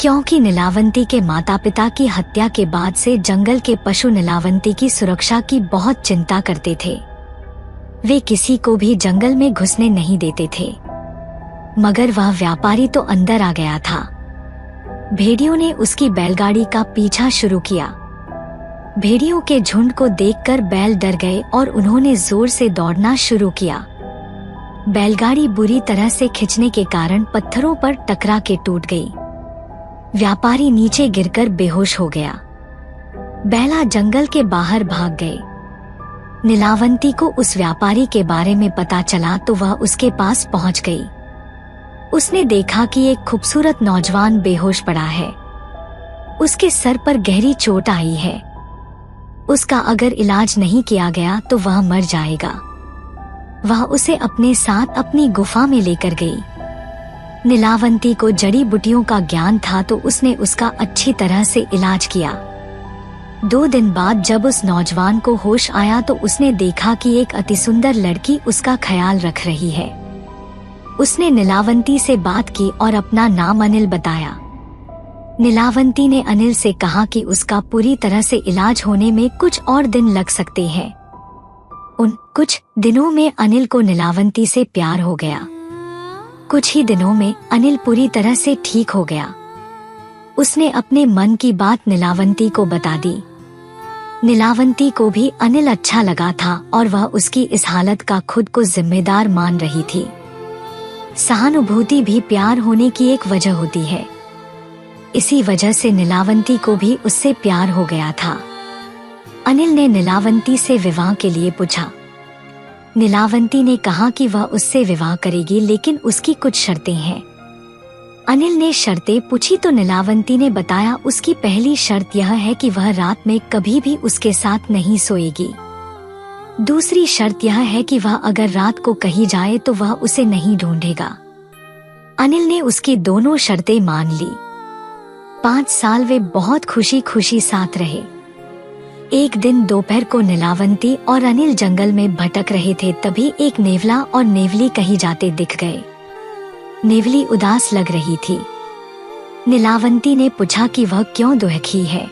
क्योंकि नीलावंती के माता पिता की हत्या के बाद से जंगल के पशु नीलावंती की सुरक्षा की बहुत चिंता करते थे। वे किसी को भी जंगल में घुसने नहीं देते थे, मगर वह व्यापारी तो अंदर आ गया था। भेड़ियों ने उसकी बैलगाड़ी का पीछा शुरू किया। भेड़ियों के झुंड को देखकर बैल डर गए और उन्होंने जोर से दौड़ना शुरू किया। बैलगाड़ी बुरी तरह से खिंचने के कारण पत्थरों पर टकरा के टूट गई। व्यापारी नीचे गिरकर बेहोश हो गया। बैला जंगल के बाहर भाग गए। नीलावंती को उस व्यापारी के बारे में पता चला तो वह उसके पास पहुंच गई। उसने देखा कि एक खूबसूरत नौजवान बेहोश पड़ा है। उसके सर पर गहरी चोट आई है। उसका अगर इलाज नहीं किया गया तो वह मर जाएगा। वह उसे अपने साथ अपनी गुफा में लेकर गई। नीलावंती को जड़ी बूटियों का ज्ञान था तो उसने उसका अच्छी तरह से इलाज किया। 2 दिन बाद जब उस नौजवान को होश आया तो उसने देखा कि एक अतिसुंदर लड़की उसका ख्याल रख रही है। उसने नीलावंती से बात की और अपना नाम अनिल बताया। नीलावंती ने अनिल से कहा कि उसका पूरी तरह से इलाज होने में कुछ और दिन लग सकते हैं। उन कुछ दिनों में अनिल को नीलावंती से प्यार हो गया। कुछ ही दिनों में अनिल पूरी तरह से ठीक हो गया। उसने अपने मन की बात नीलावंती को बता दी। नीलावंती को भी अनिल अच्छा लगा था और वह उसकी इस हालत का खुद को जिम्मेदार मान रही थी। सहानुभूति भी प्यार होने की एक वजह होती है। इसी वजह से नीलावंती को भी उससे प्यार हो गया था। अनिल ने नीलावंती से विवाह के लिए पूछा। नीलावंती ने कहा कि वह उससे विवाह करेगी, लेकिन उसकी कुछ शर्तें हैं। अनिल ने शर्तें पूछी तो नीलावंती ने बताया उसकी पहली शर्त यह है कि वह रात में कभी भी उसके साथ नहीं सोएगी। दूसरी शर्त यह है कि वह अगर रात को कहीं जाए तो वह उसे नहीं ढूंढेगा। अनिल ने उसकी दोनों शर्तें मान ली। 5 साल वे बहुत खुशी खुशी साथ रहे। एक दिन दोपहर को नीलावंती और अनिल जंगल में भटक रहे थे, तभी एक नेवला और नेवली कहीं जाते दिख गए। नेवली उदास लग रही थी। नीलावंती ने पूछा कि वह क्यों दुखी है।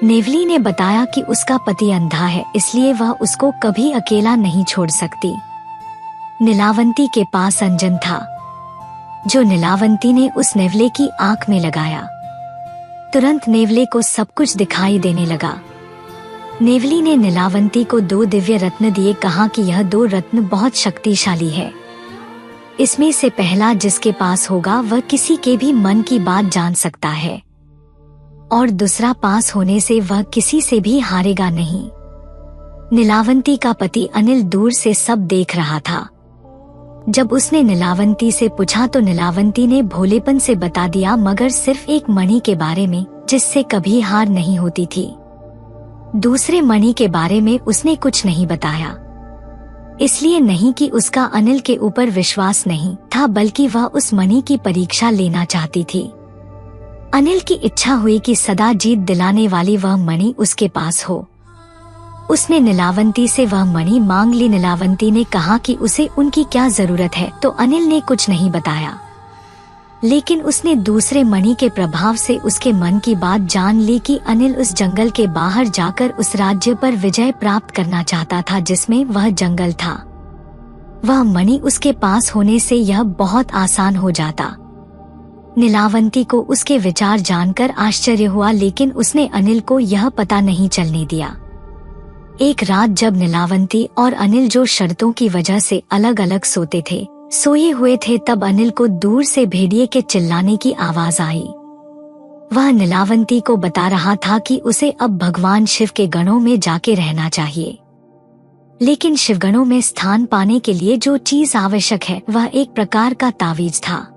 नेवली ने बताया कि उसका पति अंधा है, इसलिए वह उसको कभी अकेला नहीं छोड़ सकती। नीलावंती के पास अंजन था, जो नीलावंती ने उस नेवले की आंख में लगाया। तुरंत नेवले को सब कुछ दिखाई देने लगा। नेवली ने नीलावंती को 2 दिव्य रत्न दिए, कहा कि यह 2 रत्न बहुत शक्तिशाली है। इसमें से पहला जिसके पास होगा वह किसी के भी मन की बात जान सकता है, और दूसरा पास होने से वह किसी से भी हारेगा नहीं। नीलावंती का पति अनिल दूर से सब देख रहा था। जब उसने नीलावंती से पूछा तो नीलावंती ने भोलेपन से बता दिया, मगर सिर्फ एक मणि के बारे में जिससे कभी हार नहीं होती थी। दूसरे मणि के बारे में उसने कुछ नहीं बताया। इसलिए नहीं कि उसका अनिल के ऊपर विश्वास नहीं था, बल्कि वह उस मणि की परीक्षा लेना चाहती थी। अनिल की इच्छा हुई कि सदा जीत दिलाने वाली वह मणि उसके पास हो। उसने नीलावंती से वह मणि मांग ली। नीलावंती ने कहा कि उसे उनकी क्या जरूरत है, तो अनिल ने कुछ नहीं बताया, लेकिन उसने दूसरे मणि के प्रभाव से उसके मन की बात जान ली कि अनिल उस जंगल के बाहर जाकर उस राज्य पर विजय प्राप्त करना चाहता था जिसमें वह जंगल था। वह मणि उसके पास होने से यह बहुत आसान हो जाता। नीलावंती को उसके विचार जानकर आश्चर्य हुआ, लेकिन उसने अनिल को यह पता नहीं चलने दिया। एक रात जब नीलावंती और अनिल जो शर्तों की वजह से अलग अलग सोते थे, सोए हुए थे तब अनिल को दूर से भेड़िए के चिल्लाने की आवाज आई। वह नीलावंती को बता रहा था कि उसे अब भगवान शिव के गणों में जाके रहना चाहिए। लेकिन शिवगणों में स्थान पाने के लिए जो चीज आवश्यक है वह एक प्रकार का तावीज था,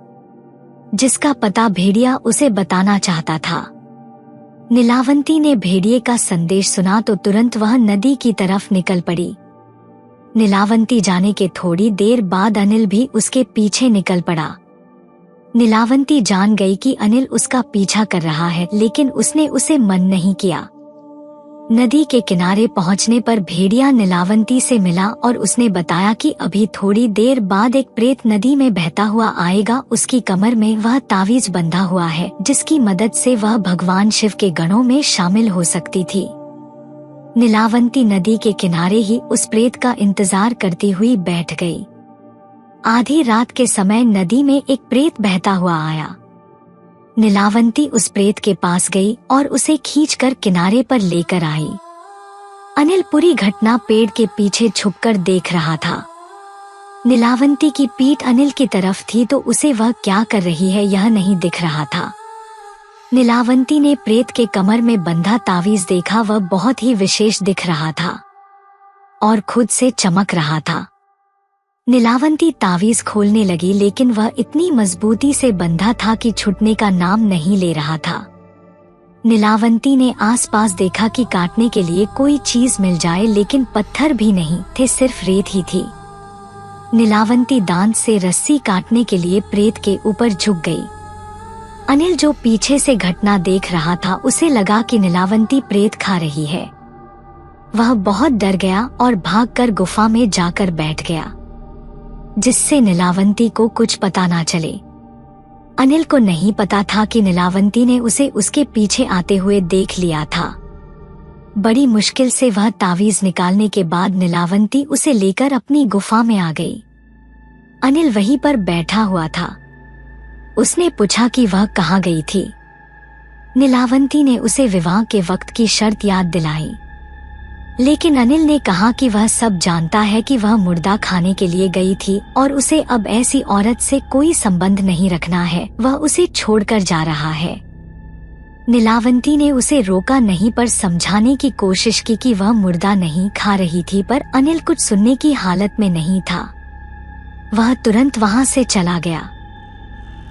जिसका पता भेड़िया उसे बताना चाहता था। नीलावंती ने भेड़िए का संदेश सुना तो तुरंत वह नदी की तरफ निकल पड़ी। नीलावंती जाने के थोड़ी देर बाद अनिल भी उसके पीछे निकल पड़ा। नीलावंती जान गई कि अनिल उसका पीछा कर रहा है, लेकिन उसने उसे मन नहीं किया। नदी के किनारे पहुंचने पर भेड़िया नीलावंती से मिला और उसने बताया कि अभी थोड़ी देर बाद एक प्रेत नदी में बहता हुआ आएगा। उसकी कमर में वह तावीज बंधा हुआ है, जिसकी मदद से वह भगवान शिव के गणों में शामिल हो सकती थी। नीलावंती नदी के किनारे ही उस प्रेत का इंतजार करती हुई बैठ गई। आधी रात के समय नदी में एक प्रेत बहता हुआ आया। नीलावंती उस प्रेत के पास गई और उसे खींचकर किनारे पर लेकर आई। अनिल पूरी घटना पेड़ के पीछे छुपकर देख रहा था। नीलावंती की पीठ अनिल की तरफ थी तो उसे वह क्या कर रही है यह नहीं दिख रहा था। नीलावंती ने प्रेत के कमर में बंधा तावीज देखा, वह बहुत ही विशेष दिख रहा था और खुद से चमक रहा था। नीलावंती तावीज खोलने लगी, लेकिन वह इतनी मजबूती से बंधा था कि छूटने का नाम नहीं ले रहा था। नीलावंती ने आसपास देखा कि काटने के लिए कोई चीज मिल जाए, लेकिन पत्थर भी नहीं थे, सिर्फ रेत ही थी। नीलावंती दांत से रस्सी काटने के लिए प्रेत के ऊपर झुक गई। अनिल जो पीछे से घटना देख रहा था, उसे लगा कि नीलावंती प्रेत खा रही है। वह बहुत डर गया और भागकर गुफा में जाकर बैठ गया, जिससे नीलावंती को कुछ पता ना चले। अनिल को नहीं पता था कि नीलावंती ने उसे उसके पीछे आते हुए देख लिया था। बड़ी मुश्किल से वह तावीज निकालने के बाद नीलावंती उसे लेकर अपनी गुफा में आ गई। अनिल वहीं पर बैठा हुआ था। उसने पूछा कि वह कहाँ गई थी। नीलावंती ने उसे विवाह के वक्त की शर्त याद दिलाई, लेकिन अनिल ने कहा कि वह सब जानता है कि वह मुर्दा खाने के लिए गई थी और उसे अब ऐसी औरत से कोई संबंध नहीं रखना है, वह उसे छोड़कर जा रहा है। नीलावंती ने उसे रोका नहीं पर समझाने की कोशिश की कि वह मुर्दा नहीं खा रही थी, पर अनिल कुछ सुनने की हालत में नहीं था। वह तुरंत वहां से चला गया।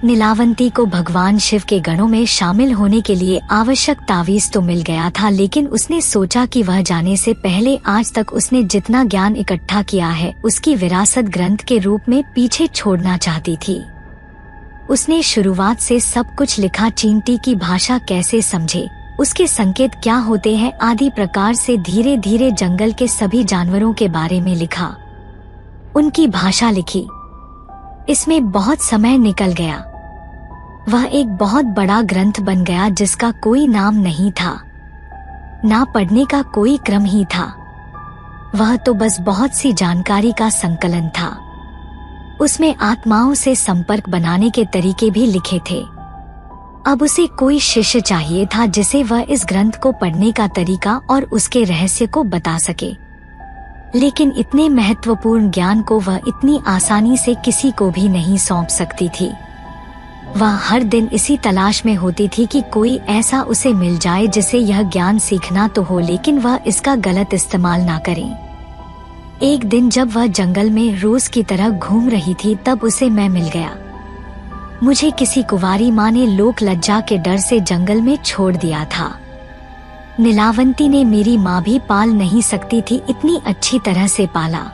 नीलावंती को भगवान शिव के गणों में शामिल होने के लिए आवश्यक तावीज तो मिल गया था, लेकिन उसने सोचा कि वह जाने से पहले आज तक उसने जितना ज्ञान इकट्ठा किया है उसकी विरासत ग्रंथ के रूप में पीछे छोड़ना चाहती थी। उसने शुरुआत से सब कुछ लिखा, चींटी की भाषा कैसे समझे, उसके संकेत क्या होते हैं आदि प्रकार से धीरे धीरे जंगल के सभी जानवरों के बारे में लिखा, उनकी भाषा लिखी। इसमें बहुत समय निकल गया। वह एक बहुत बड़ा ग्रंथ बन गया जिसका कोई नाम नहीं था, ना पढ़ने का कोई क्रम ही था। वह तो बस बहुत सी जानकारी का संकलन था। उसमें आत्माओं से संपर्क बनाने के तरीके भी लिखे थे। अब उसे कोई शिष्य चाहिए था जिसे वह इस ग्रंथ को पढ़ने का तरीका और उसके रहस्य को बता सके, लेकिन इतने महत्वपूर्ण ज्ञान को वह इतनी आसानी से किसी को भी नहीं सौंप सकती थी। वह हर दिन इसी तलाश में होती थी कि कोई ऐसा उसे मिल जाए जिसे यह ज्ञान सीखना तो हो, लेकिन वह इसका गलत इस्तेमाल ना करे। एक दिन जब वह जंगल में रोज की तरह घूम रही थी, तब उसे मैं मिल गया। मुझे किसी कुंवारी माँ ने लोक लज्जा के डर से जंगल में छोड़ दिया था। नीलावंती ने मेरी माँ भी पाल नहीं सकती थी, इतनी अच्छी तरह से पाला।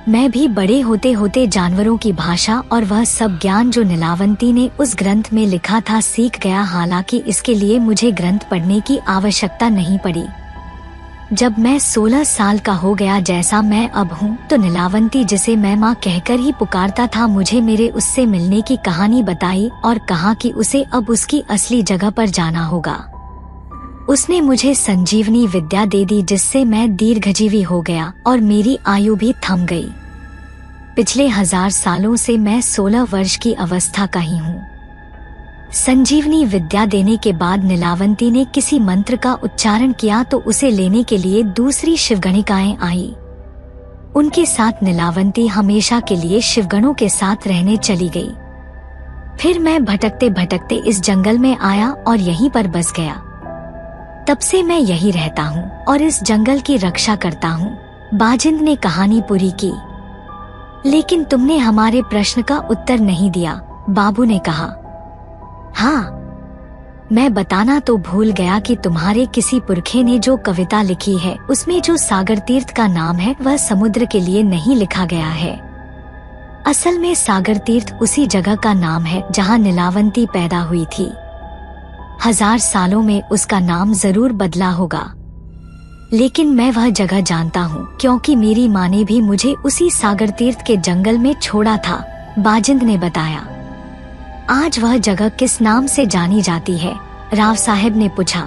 मैं भी बड़े होते होते जानवरों की भाषा और वह सब ज्ञान जो नीलावंती ने उस ग्रंथ में लिखा था सीख गया। हालांकि इसके लिए मुझे ग्रंथ पढ़ने की आवश्यकता नहीं पड़ी। जब मैं 16 साल का हो गया, जैसा मैं अब हूँ, तो नीलावंती, जिसे मैं माँ कहकर ही पुकारता था, मुझे मेरे उससे मिलने की कहानी बताई और कहा कि उसे अब उसकी असली जगह पर जाना होगा। उसने मुझे संजीवनी विद्या दे दी, जिससे मैं दीर्घजीवी हो गया और मेरी आयु भी थम गई। पिछले 1000 सालों से मैं 16 वर्ष की अवस्था का ही हूँ। संजीवनी विद्या देने के बाद नीलावंती ने किसी मंत्र का उच्चारण किया तो उसे लेने के लिए दूसरी शिवगणिकाएं आई। उनके साथ नीलावंती हमेशा के लिए शिवगणों के साथ रहने चली गई। फिर मैं भटकते भटकते इस जंगल में आया और यहीं पर बस गया। तब से मैं यही रहता हूँ और इस जंगल की रक्षा करता हूँ। बाजिंद ने कहानी पूरी की। लेकिन तुमने हमारे प्रश्न का उत्तर नहीं दिया, बाबू ने कहा। हाँ, मैं बताना तो भूल गया कि तुम्हारे किसी पुरखे ने जो कविता लिखी है उसमें जो सागर तीर्थ का नाम है वह समुद्र के लिए नहीं लिखा गया है। असल में सागर तीर्थ उसी जगह का नाम है जहाँ नीलावंती पैदा हुई थी। 1000 सालों में उसका नाम जरूर बदला होगा, लेकिन मैं वह जगह जानता हूँ क्योंकि मेरी माँ ने भी मुझे उसी सागर तीर्थ के जंगल में छोड़ा था, बाजिंद ने बताया। आज वह जगह किस नाम से जानी जाती है? राव साहब ने पूछा।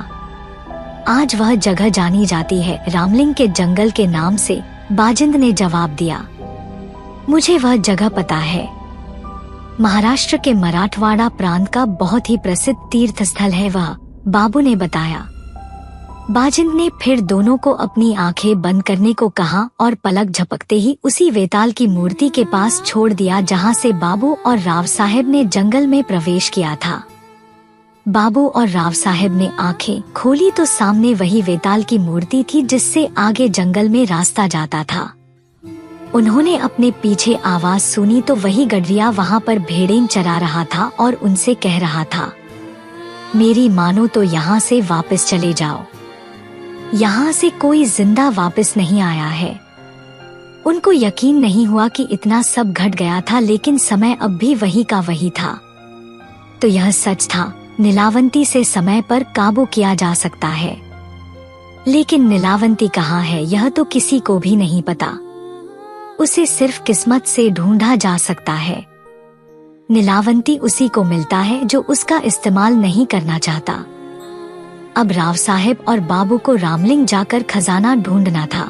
आज वह जगह जानी जाती है रामलिंग के जंगल के नाम से, बाजिंद ने जवाब दिया। मुझे वह जगह पता है। महाराष्ट्र के मराठवाड़ा प्रांत का बहुत ही प्रसिद्ध तीर्थ स्थल है वह, बाबू ने बताया। बाजिंद ने फिर दोनों को अपनी आंखें बंद करने को कहा और पलक झपकते ही उसी वेताल की मूर्ति के पास छोड़ दिया जहां से बाबू और राव साहब ने जंगल में प्रवेश किया था। बाबू और राव साहब ने आंखें खोली तो सामने वही वेताल की मूर्ति थी जिससे आगे जंगल में रास्ता जाता था। उन्होंने अपने पीछे आवाज सुनी तो वही गडरिया वहां पर भेड़ें चरा रहा था और उनसे कह रहा था, मेरी मानो तो यहाँ से वापस चले जाओ। यहाँ से कोई जिंदा वापस नहीं आया है। उनको यकीन नहीं हुआ कि इतना सब घट गया था, लेकिन समय अब भी वही का वही था। तो यह सच था, नीलावंती से समय पर काबू किया जा सकता है। लेकिन नीलावंती कहाँ है यह तो किसी को भी नहीं पता। उसे सिर्फ किस्मत से ढूंढा जा सकता है। नीलावंती उसी को मिलता है जो उसका इस्तेमाल नहीं करना चाहता। अब राव साहब और बाबू को रामलिंग जाकर खजाना ढूंढना था।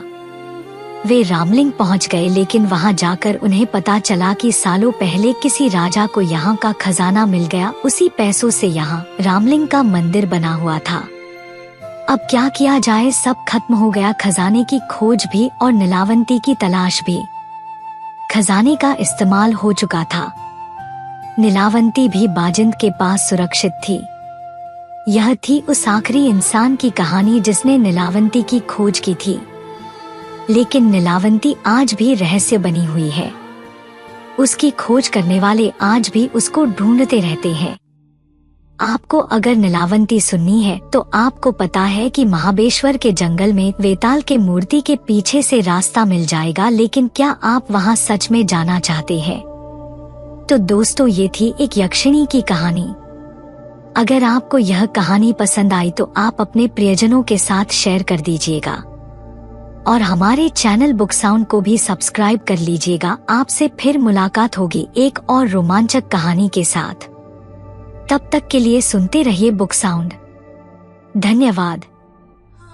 वे रामलिंग पहुंच गए, लेकिन वहां जाकर उन्हें पता चला कि सालों पहले किसी राजा को यहाँ का खजाना मिल गया। उसी पैसों से यहाँ रामलिंग का मंदिर बना हुआ था। अब क्या किया जाए, सब खत्म हो गया। खजाने की खोज भी और नीलावंती की तलाश भी। खजाने का इस्तेमाल हो चुका था। नीलावंती भी बाजिंद के पास सुरक्षित थी। यह थी उस आखिरी इंसान की कहानी जिसने नीलावंती की खोज की थी। लेकिन नीलावंती आज भी रहस्य बनी हुई है। उसकी खोज करने वाले आज भी उसको ढूंढते रहते हैं। आपको अगर नीलावंती सुननी है तो आपको पता है कि महाबेश्वर के जंगल में वेताल के मूर्ति के पीछे से रास्ता मिल जाएगा। लेकिन क्या आप वहां सच में जाना चाहते हैं? तो दोस्तों, ये थी एक यक्षिणी की कहानी। अगर आपको यह कहानी पसंद आई तो आप अपने प्रियजनों के साथ शेयर कर दीजिएगा और हमारे चैनल बुक साउंड को भी सब्सक्राइब कर लीजिएगा। आपसे फिर मुलाकात होगी एक और रोमांचक कहानी के साथ। तब तक के लिए सुनते रहिए बुक साउंड। धन्यवाद।